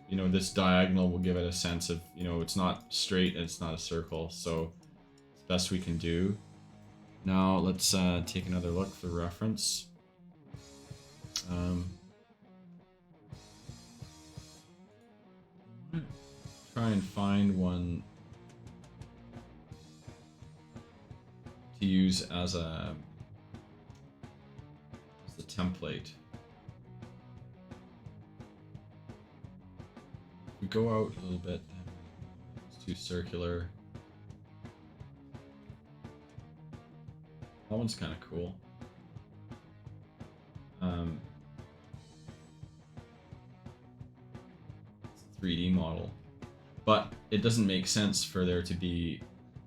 You know, this diagonal will give it a sense of, you know, it's not straight and it's not a circle, so it's the best we can do. Now let's take another look for reference. Try and find one to use as the template. If we go out a little bit, it's too circular. That one's kind of cool. 3D model, but it doesn't make sense for there to be,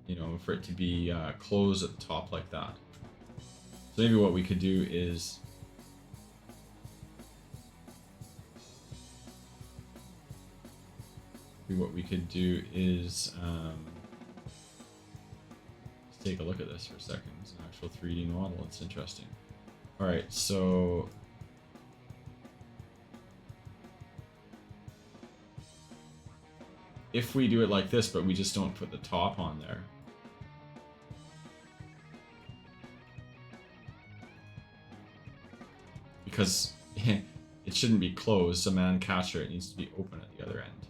you know, for it to be closed at the top like that. So maybe what we could do is let's take a look at this for a second. It's an actual 3D model. It's interesting. All right, so if we do it like this, but we just don't put the top on there, because it shouldn't be closed, a man catcher, it needs to be open at the other end.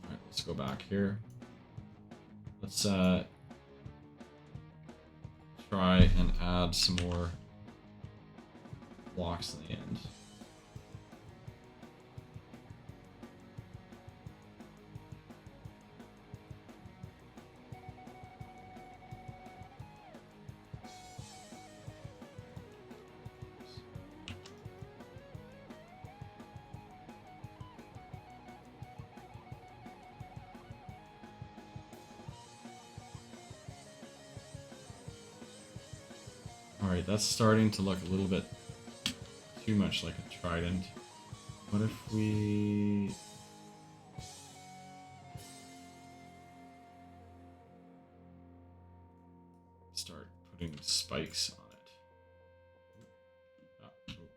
Alright, let's go back here. Let's try and add some more blocks in the end. Alright, that's starting to look a little bit too much like a trident. What if we start putting spikes on it? Oh, don't want to do that.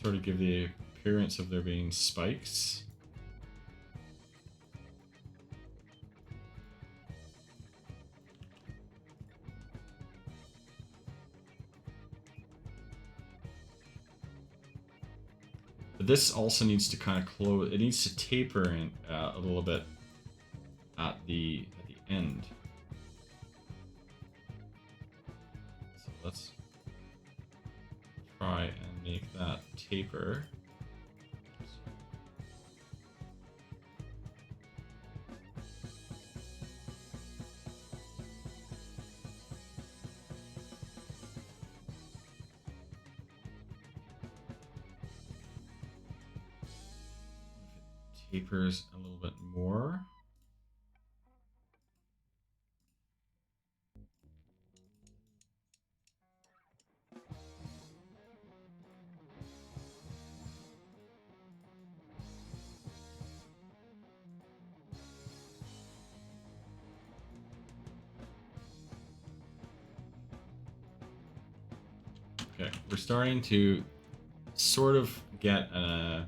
Sort of give the appearance of there being spikes. But this also needs to kind of close. It needs to taper in a little bit at the end. So let's try and make that taper. Tapers a little bit more. Okay, we're starting to sort of get a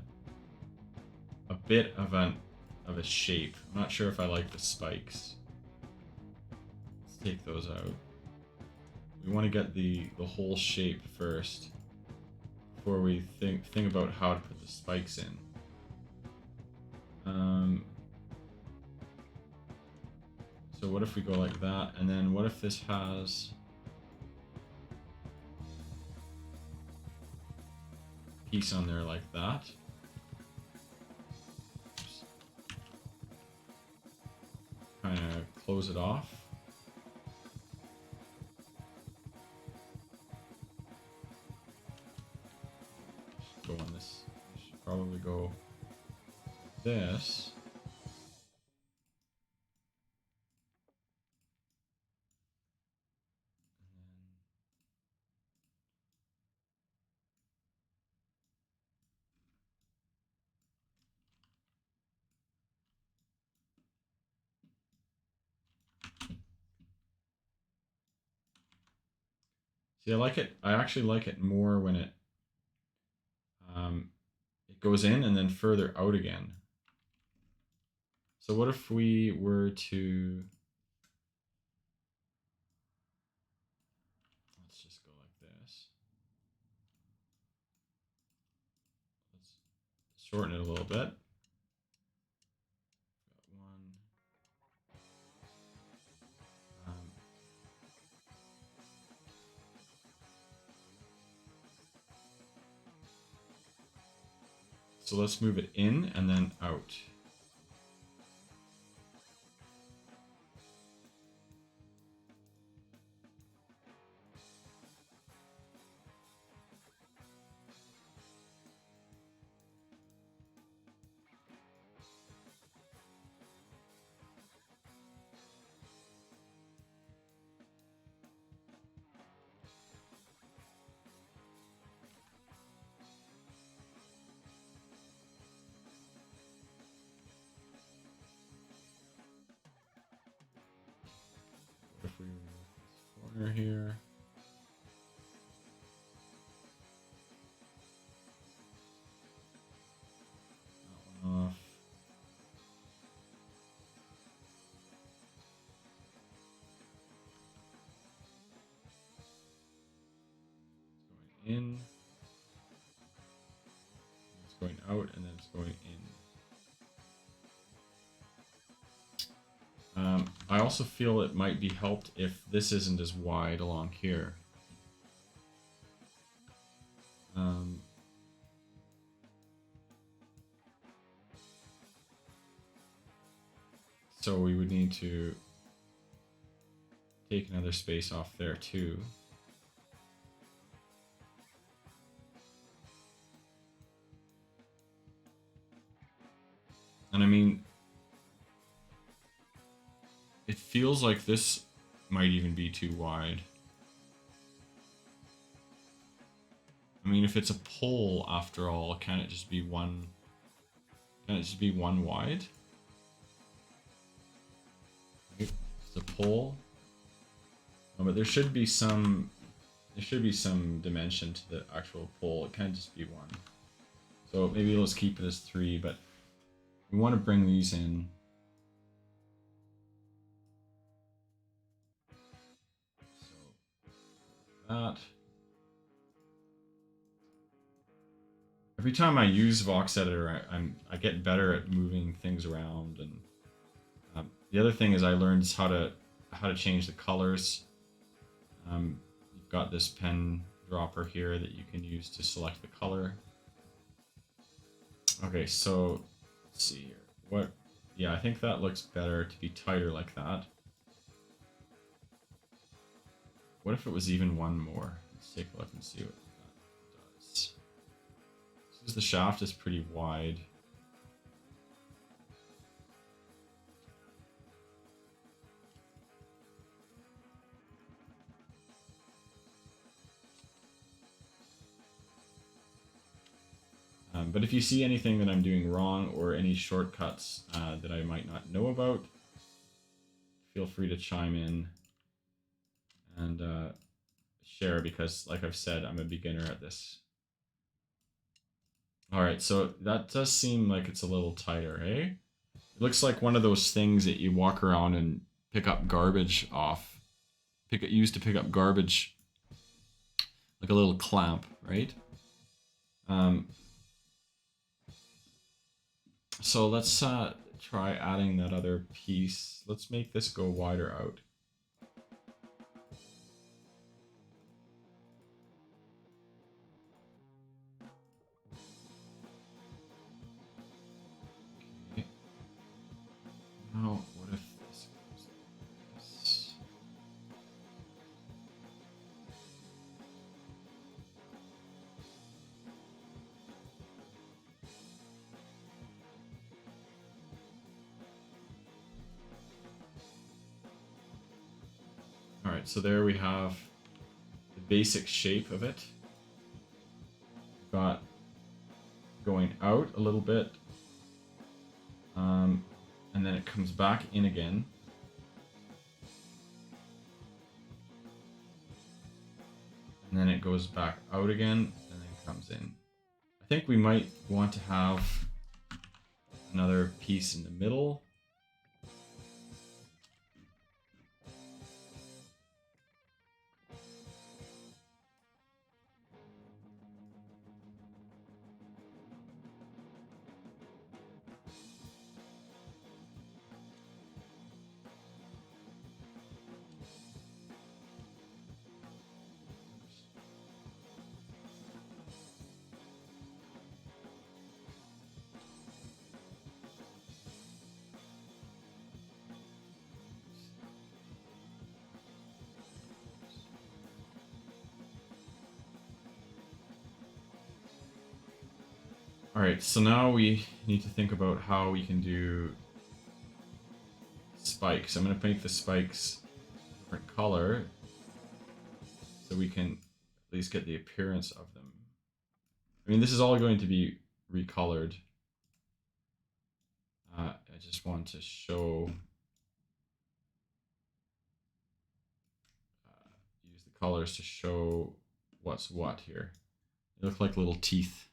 bit of a shape. I'm not sure if I like the spikes. Let's take those out. We want to get the whole shape first before we think about how to put the spikes in. So what if we go like that, and then what if this has a piece on there like that? Kind of close it off. Go on this. Should probably go this. See, I like it. I actually like it more when it goes in and then further out again. So what if we were to, let's just go like this. Let's shorten it a little bit. Got one. So let's move it in and then out. If we remove this corner here. That one off. It's going in. It's going out, and then it's going in. I also feel it might be helped if this isn't as wide along here. So we would need to take another space off there too. And I mean, it feels like this might even be too wide. I mean, if it's a pole after all, can it just be one? Can it just be one wide? It's a pole. Oh, but there should be some. There should be some dimension to the actual pole. It can't just be one. So maybe let's keep it as 3, but we want to bring these in. So that. every time I use Vox Editor, I get better at moving things around. And the other thing is I learned how to change the colors. You've got this pen dropper here that you can use to select the color. Okay, so let's see here. What? Yeah, I think that looks better to be tighter like that. What if it was even one more? Let's take a look and see what that does. Since the shaft is pretty wide. But if you see anything that I'm doing wrong or any shortcuts that I might not know about, feel free to chime in and share, because like I've said, I'm a beginner at this. All right, so that does seem like it's a little tighter, eh? It looks like one of those things that you walk around and pick up garbage off. Use to pick up garbage, like a little clamp, right? So let's try adding that other piece. Let's make this go wider out. Okay. Now, what if this goes like this? All right, so there we have the basic shape of it. We've got going out a little bit, and then it comes back in again. And then it goes back out again, and then comes in. I think we might want to have another piece in the middle. Alright, so now we need to think about how we can do spikes. I'm going to make the spikes a different color so we can at least get the appearance of them. I mean, this is all going to be recolored. I just want to show, use the colors to show what's what here. They look like little teeth.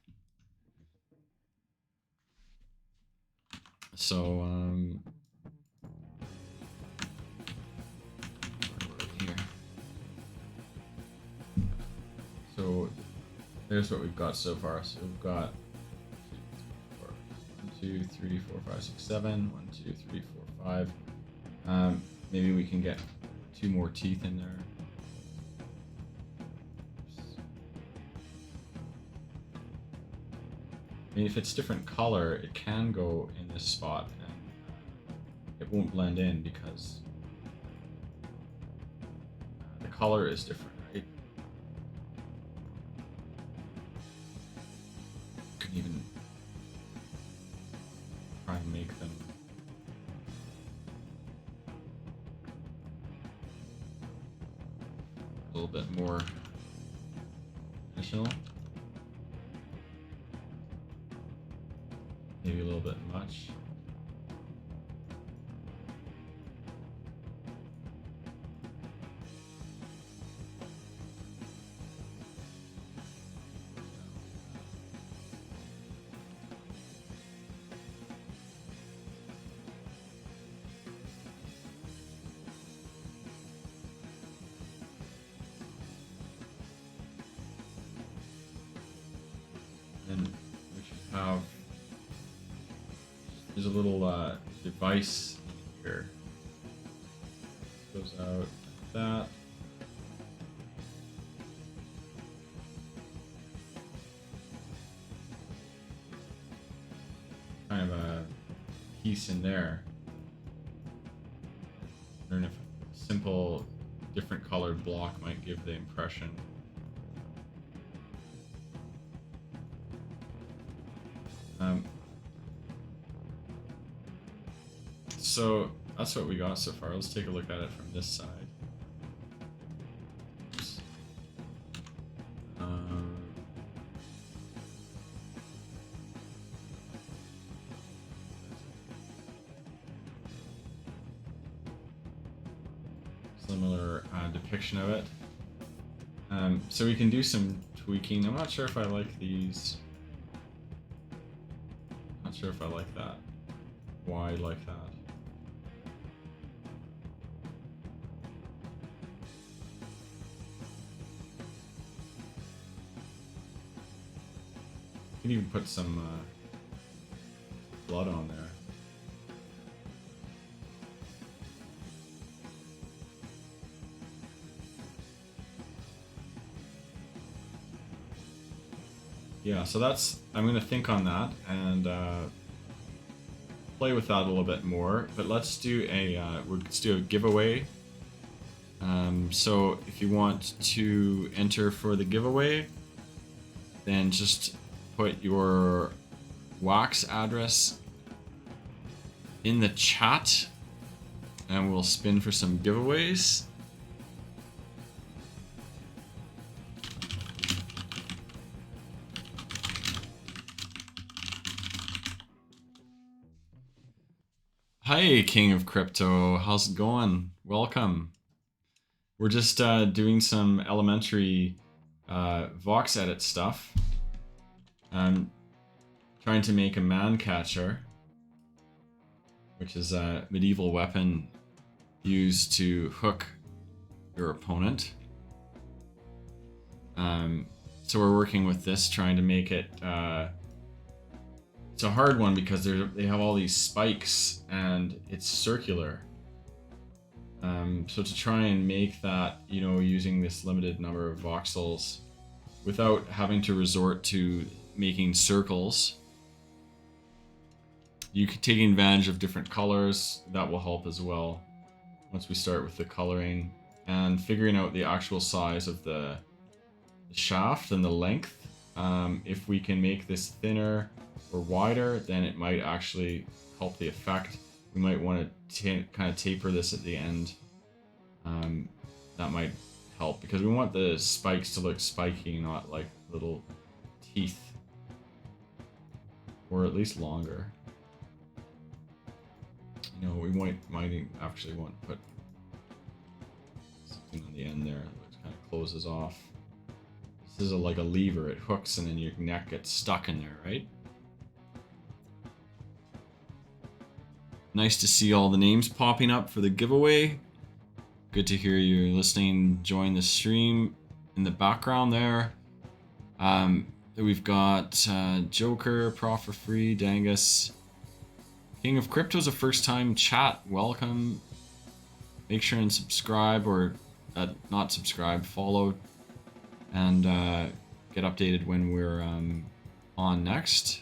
So, here. So, there's what we've got so far. So we've got 1, 2, 3, 4, 5, 6, 7. 1, 2, 3, 4, 5. Maybe we can get 2 more teeth in there. I mean, if it's different color, it can go in this spot and it won't blend in because the color is different, right? You can even try and make them a little bit more traditional. Maybe a little bit much. And have, there's a little device here. This goes out like that. Kind of a piece in there. I don't know if a simple different colored block might give the impression. So that's what we got so far. Let's take a look at it from this side. Oops. Similar depiction of it. So we can do some tweaking. I'm not sure if I like these. Not sure if I like that. Why I like that. You can even put some blood on there. Yeah, so that's, I'm going to think on that and play with that a little bit more. But let's do a giveaway. So if you want to enter for the giveaway, then just put your wax address in the chat and we'll spin for some giveaways. Hi, King of Crypto. How's it going? Welcome. We're just doing some elementary Vox edit stuff. I'm trying to make a man catcher, which is a medieval weapon used to hook your opponent. So we're working with this, trying to make it. It's a hard one because they have all these spikes and it's circular. So to try and make that, you know, using this limited number of voxels without having to resort to making circles, you can take advantage of different colors. That will help as well once we start with the coloring and figuring out the actual size of the shaft and the length. If we can make this thinner or wider, then it might actually help the effect. We might want to kind of taper this at the end. That might help because we want the spikes to look spiky, not like little teeth, or at least longer. You know, we might actually want to put something on the end there that kind of closes off. This is like a lever, it hooks and then your neck gets stuck in there, right? Nice to see all the names popping up for the giveaway. Good to hear you're listening, join the stream in the background there. We've got Joker, Prof for Free, Dangus. King of Crypto's a first time chat. Welcome. Make sure and subscribe, or not subscribe, follow, and get updated when we're on next.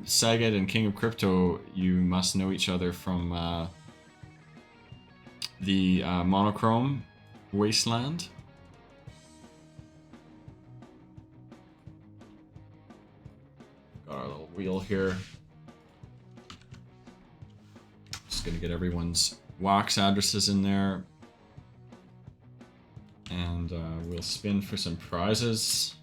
Saget and King of Crypto, you must know each other from the Monochrome Wasteland. Got our little wheel here. Just gonna get everyone's wax addresses in there. And we'll spin for some prizes.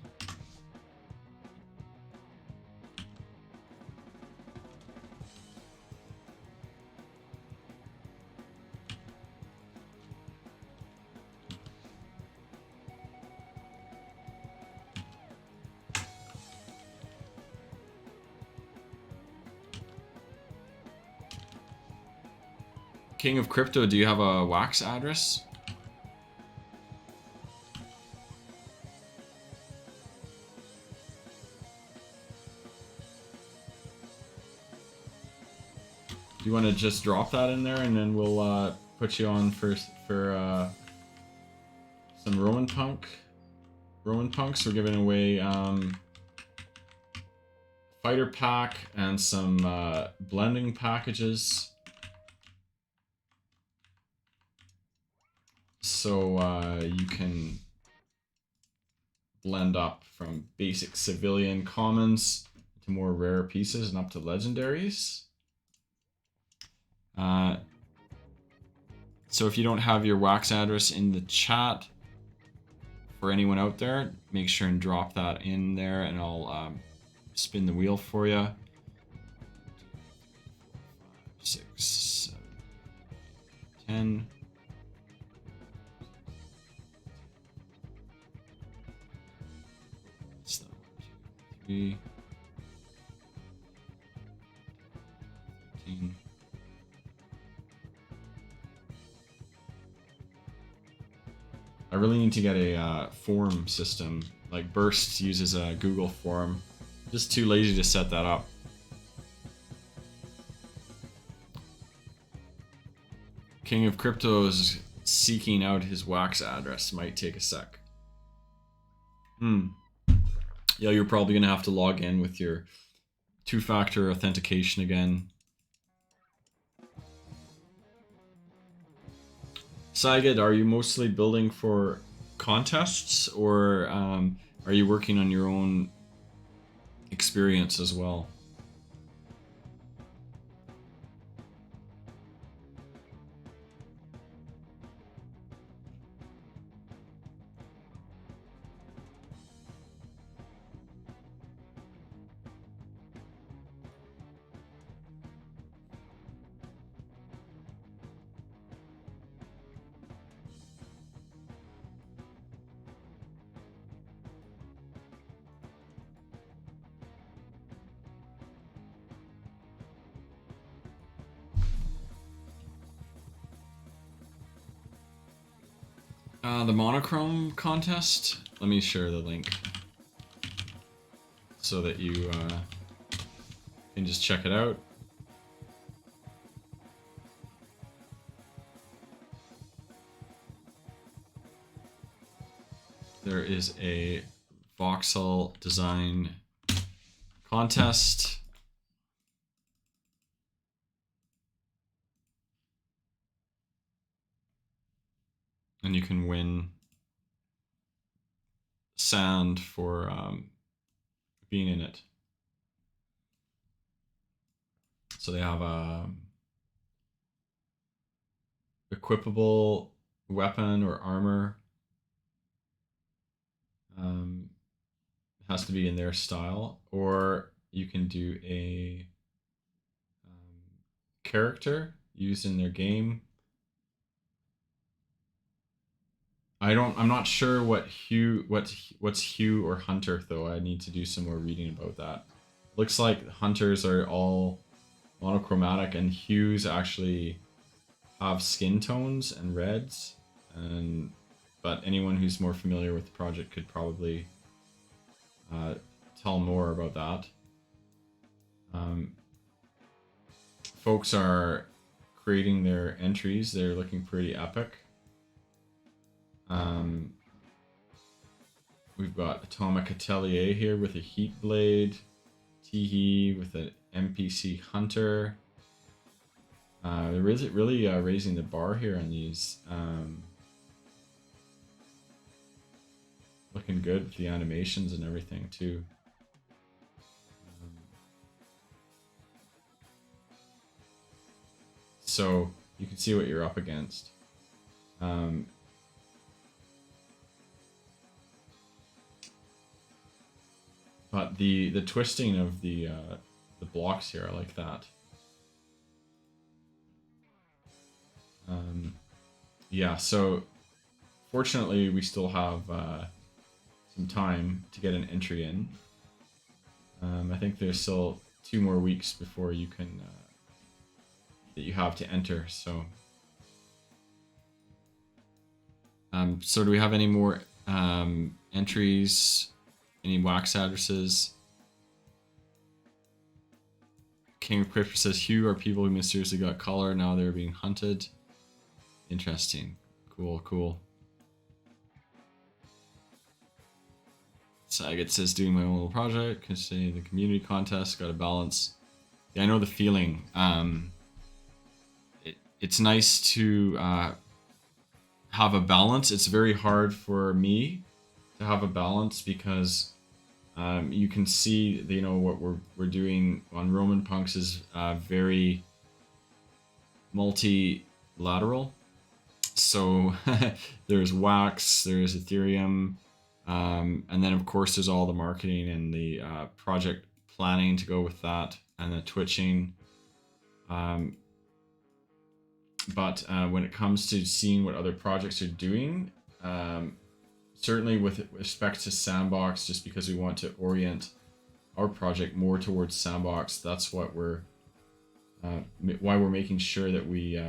King of Crypto, do you have a wax address? Do you want to just drop that in there, and then we'll put you on for some RomanPunk. RomanPunks. We're giving away fighter pack and some blending packages. So you can blend up from basic civilian commons to more rare pieces and up to legendaries. So if you don't have your wax address in the chat, for anyone out there, make sure and drop that in there, and I'll spin the wheel for you. 5, 6, 7, 10. It's 1, 2, 3, 13. I really need to get a form system. Like Burst uses a Google form. Just too lazy to set that up. King of Crypto is seeking out his wax address. Might take a sec. Yeah, you're probably gonna have to log in with your 2-factor authentication again. Saigid, are you mostly building for contests, or are you working on your own experience as well? The monochrome contest. Let me share the link so that you can just check it out. There is a voxel design contest. And you can win sand for being in it. So they have a equipable weapon or armor. It has to be in their style, or you can do a character used in their game. I'm not sure what's Hue or Hunter though. I need to do some more reading about that. Looks like Hunters are all monochromatic, and Hues actually have skin tones and reds, but anyone who's more familiar with the project could probably tell more about that. Folks are creating their entries. They're looking pretty epic. We've got Atomic Atelier here with a Heat Blade, Teehee with an NPC Hunter. They're really raising the bar here on these. Looking good with the animations and everything too. So you can see what you're up against. But the twisting of the blocks here, I like that. Yeah, so fortunately we still have some time to get an entry in. I think there's still 2 more weeks before you can that you have to enter. So So do we have any more entries? Any wax addresses? King of Crypto says, Hugh are people who mysteriously got collar. Now they're being hunted. Interesting. Cool, cool. Saget says, doing my own little project. Can say the community contest. Got a balance. Yeah, I know the feeling. It's nice to have a balance. It's very hard for me to have a balance because you can see, you know, what we're doing on RomanPunks is very multilateral. So there's Wax, there's Ethereum, and then of course there's all the marketing and the project planning to go with that, and the twitching. But when it comes to seeing what other projects are doing, certainly with respect to Sandbox, just because we want to orient our project more towards Sandbox, that's what we're why we're making sure that we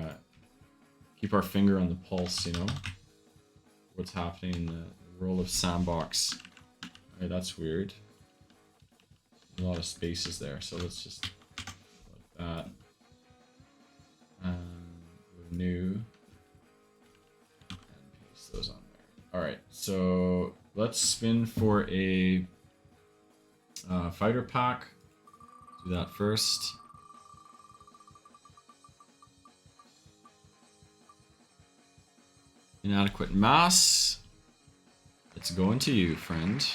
keep our finger on the pulse, you know, what's happening in the world of Sandbox. Alright, that's weird. A lot of spaces there, so let's just like that. New and paste those on there. All right, so let's spin for a fighter pack. Do that first. Inadequate mass. It's going to you, friend.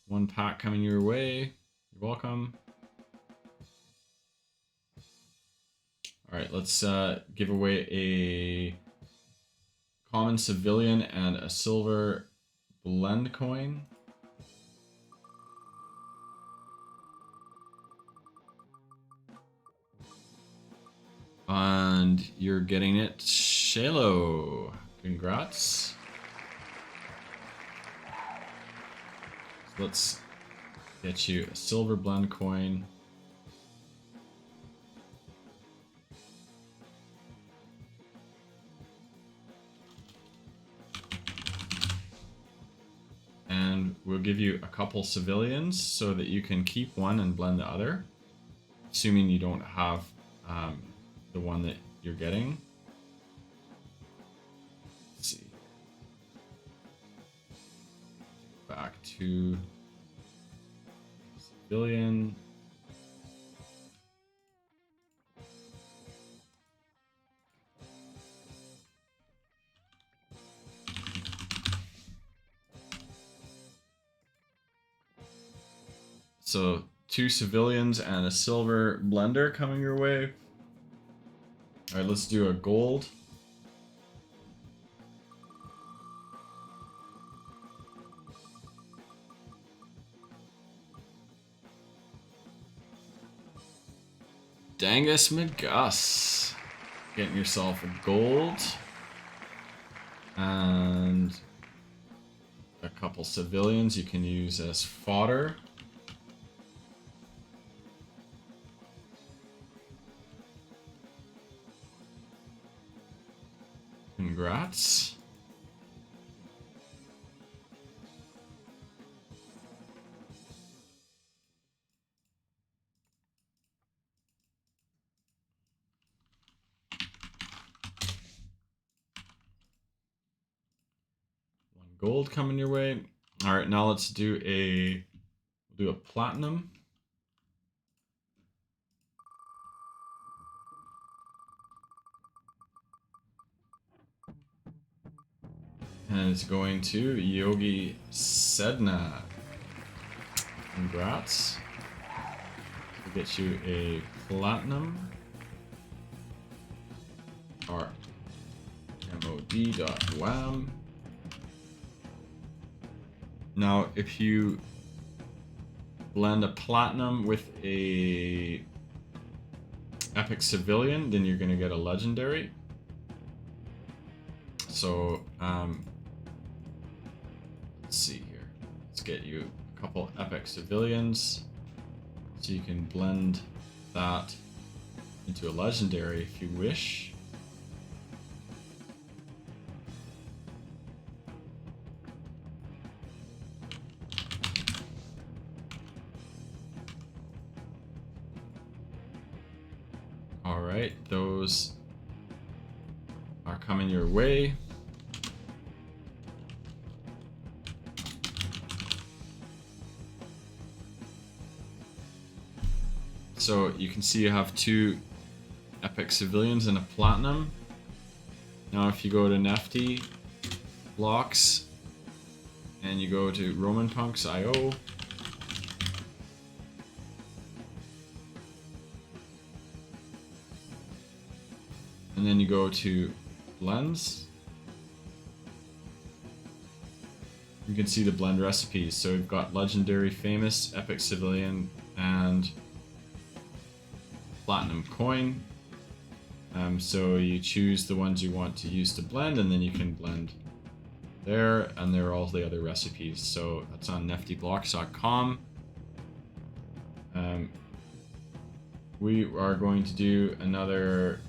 One pack coming your way. You're welcome. All right, let's give away a common civilian and a silver blend coin. And you're getting it, Shalo. Congrats. Let's get you a silver blend coin. And we'll give you a couple civilians so that you can keep one and blend the other, assuming you don't have the one that you're getting. Let's see. Back to civilian. So 2 civilians and a silver blender coming your way. All right, let's do a gold. Dangus McGuss. Getting yourself a gold. And a couple civilians you can use as fodder. Congrats. One gold coming your way. All right, now let's do a platinum. And it's going to Yogi Sedna. Congrats. We'll get you a platinum. Or mod.wham. Now, if you blend a platinum with a epic civilian, then you're going to get a legendary. So let's see here. Let's get you a couple epic civilians, so you can blend that into a legendary if you wish. All right, those are coming your way. So you can see you have 2 epic civilians and a platinum. Now if you go to NFT blocks and you go to RomanPunk's IO, and then you go to blends, you can see the blend recipes. So we've got legendary, famous, epic civilian, and platinum coin. So you choose the ones you want to use to blend, and then you can blend there, and there are all the other recipes. So that's on niftyblocks.com. We are going to do another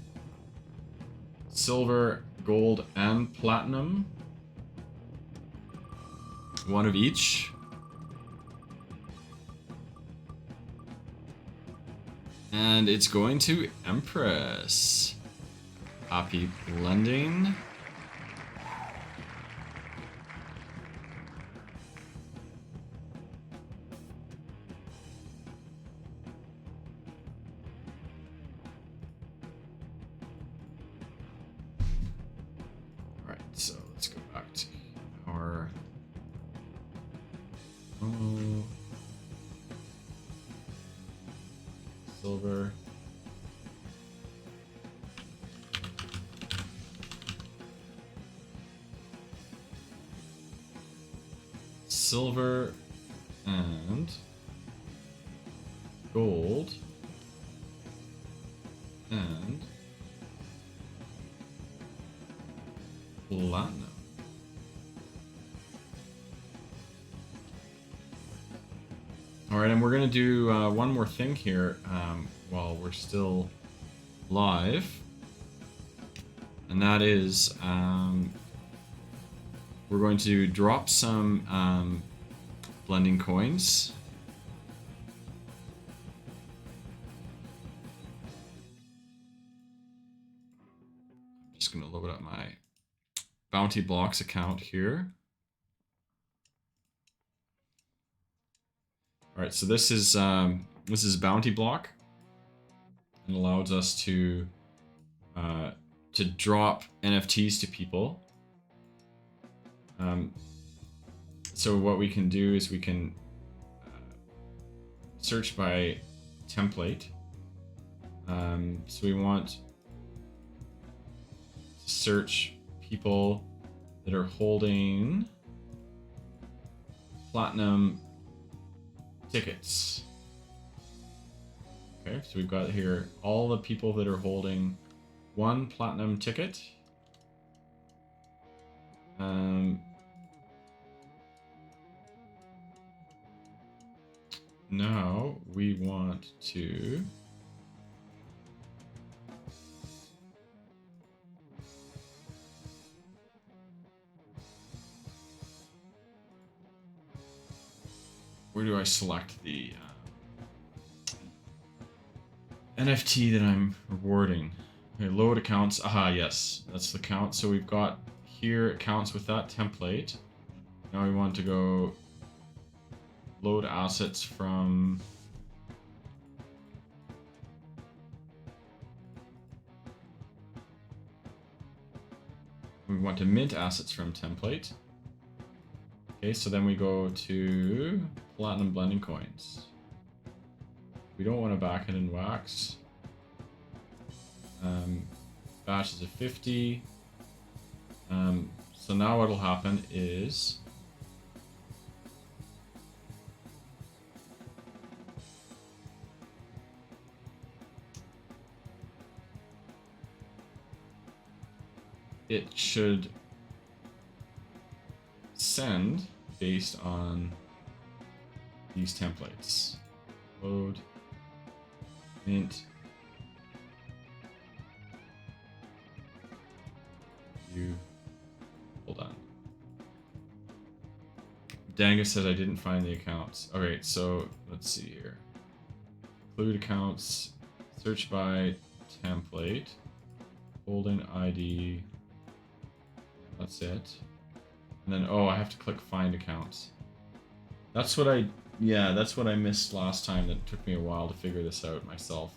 silver, gold, and platinum. One of each. And it's going to Empress. Happy blending. Alright, so let's go back to our silver. Silver and gold and platinum. All right, and we're gonna do one more thing here while we're still live, and that is we're going to drop some blending coins. I'm just gonna load up my Bounty Blocks account here. All right, so this is Bounty Block. It allows us to drop NFTs to people. So what we can do is we can search by template. So we want to search people that are holding platinum tickets. Okay, so we've got here all the people that are holding 1 platinum ticket. Now we want to where do I select the NFT that I'm rewarding? Okay, load accounts. Aha, yes, that's the count. So we've got here accounts with that template. Now we want to go load assets from we want to mint assets from template. Okay, so then we go to platinum blending coins. We don't want to back it in wax. Batch is a 50. So now what'll happen is it should send based on these templates. Load, mint, view. Hold on. Dangus said I didn't find the accounts. Alright, so let's see here. Include accounts, search by template, holding ID. That's it. And then, oh, I have to click find accounts. That's what I missed last time. That took me a while to figure this out myself.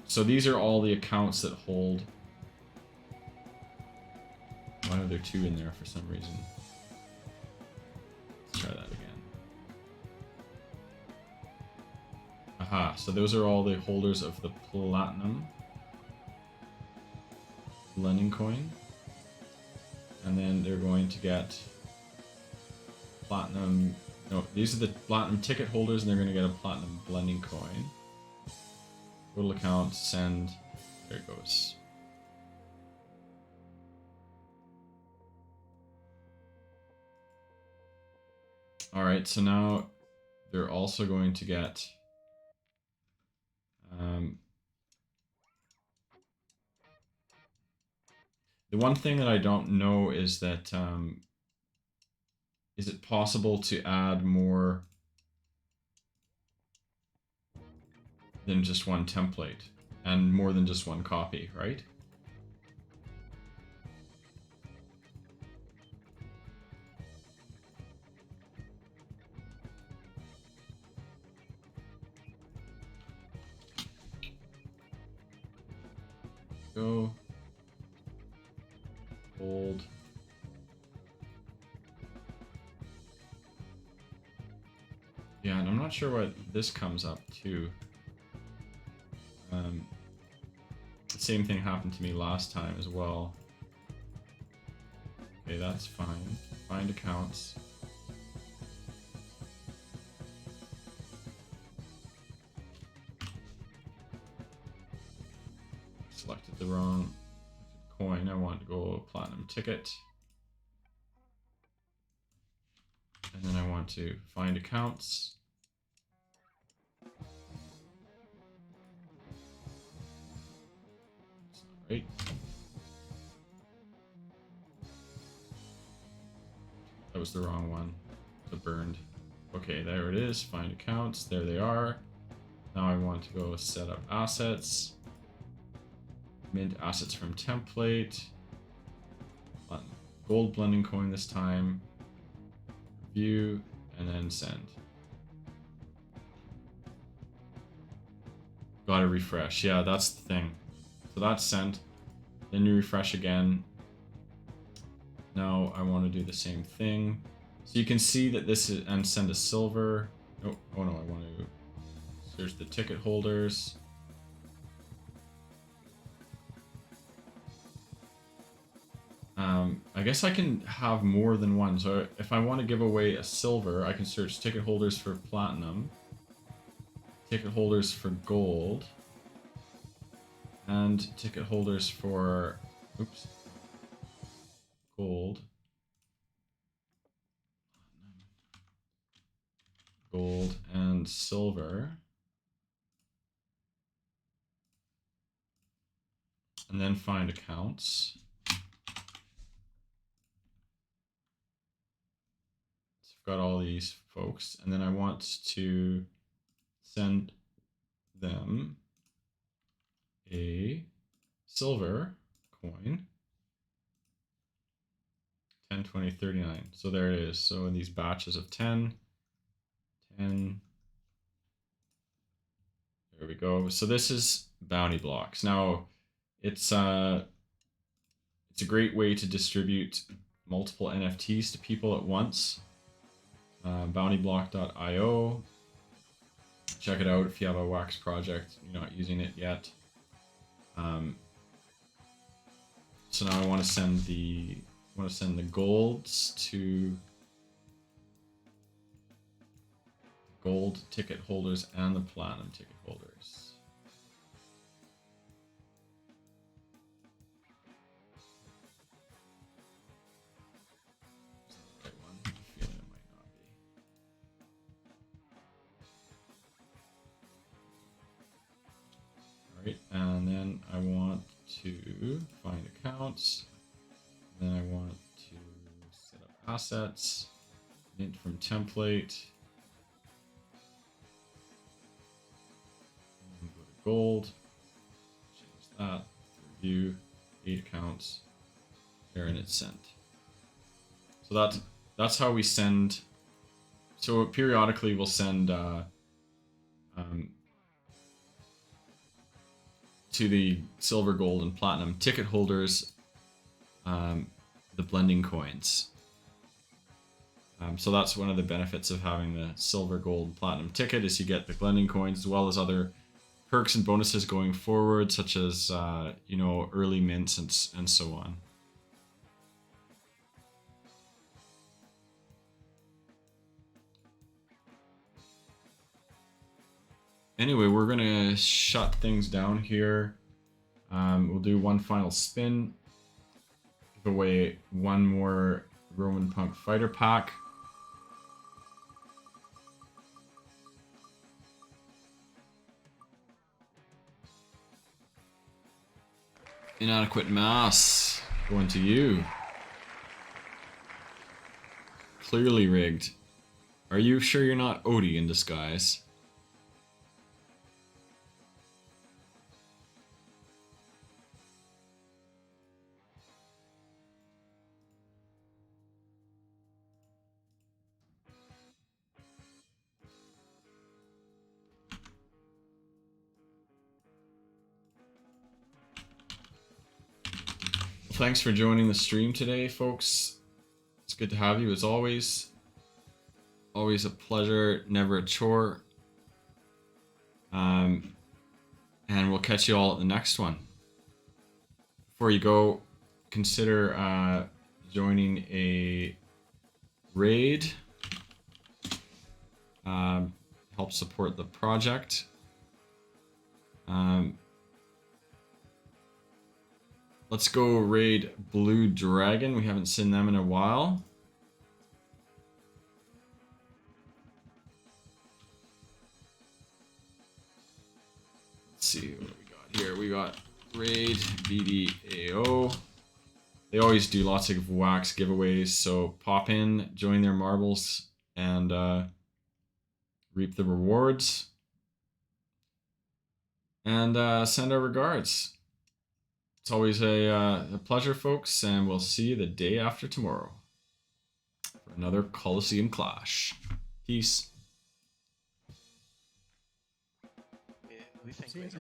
So these are all the accounts that hold. Why are there 2 in there for some reason? Let's try that again. Aha, so those are all the holders of the platinum blending coin. And then they're going to get platinum. No, these are the platinum ticket holders, and they're going to get a platinum blending coin. Total account, send. There it goes. Alright, so now they're also going to get the one thing that I don't know is that is it possible to add more than just one template and more than just one copy, right? Go. Hold. Yeah, and I'm not sure what this comes up to. The same thing happened to me last time as well. Okay, that's fine. Find accounts. Selected the wrong coin. I want to go platinum ticket. And then I want to find accounts. That's not right. That was the wrong one. It burned. Okay, there it is. Find accounts. There they are. Now I want to go set up assets. Mint assets from template. Gold blending coin this time. View, and then send. Gotta refresh. Yeah, that's the thing. So that's sent. Then you refresh again. Now I want to do the same thing. So you can see that this is, and send a silver. Oh no, I want to search the ticket holders. I guess I can have more than one. So if I want to give away a silver, I can search ticket holders for platinum, ticket holders for gold, and ticket holders for, oops, gold, gold, and silver. And then find accounts. Got all these folks, and then I want to send them a silver coin, 10, 20, 39. So there it is. So in these batches of 10, 10, there we go. So this is bounty blocks. Now it's a great way to distribute multiple NFTs to people at once. Bountyblock.io. Check it out if you have a wax project, you're not using it yet. So now I want to send the golds to gold ticket holders and the platinum ticket holders. right? And then I want to find accounts. Then I want to set up assets, mint from template, and go to gold, change that, review, 8 accounts, there, and it's sent. So that's how we send. So periodically we'll send to the silver, gold, and platinum ticket holders the blending coins. So that's one of the benefits of having the silver, gold, platinum ticket is you get the blending coins as well as other perks and bonuses going forward, such as you know, early mints and so on. Anyway, we're gonna shut things down here. We'll do one final spin. Give away one more RomanPunk fighter pack. Inadequate mass going to you. Clearly rigged. Are you sure you're not Odie in disguise? Thanks for joining the stream today, folks. It's good to have you as always. Always a pleasure, never a chore. And we'll catch you all at the next one. Before you go, consider joining a raid. Help support the project. Let's go raid Blue Dragon. We haven't seen them in a while. Let's see what we got here. We got raid BDAO. They always do lots of wax giveaways, so pop in, join their marbles, and reap the rewards. And send our regards. It's always a pleasure, folks, and we'll see you the day after tomorrow for another Colosseum Clash. Peace. We think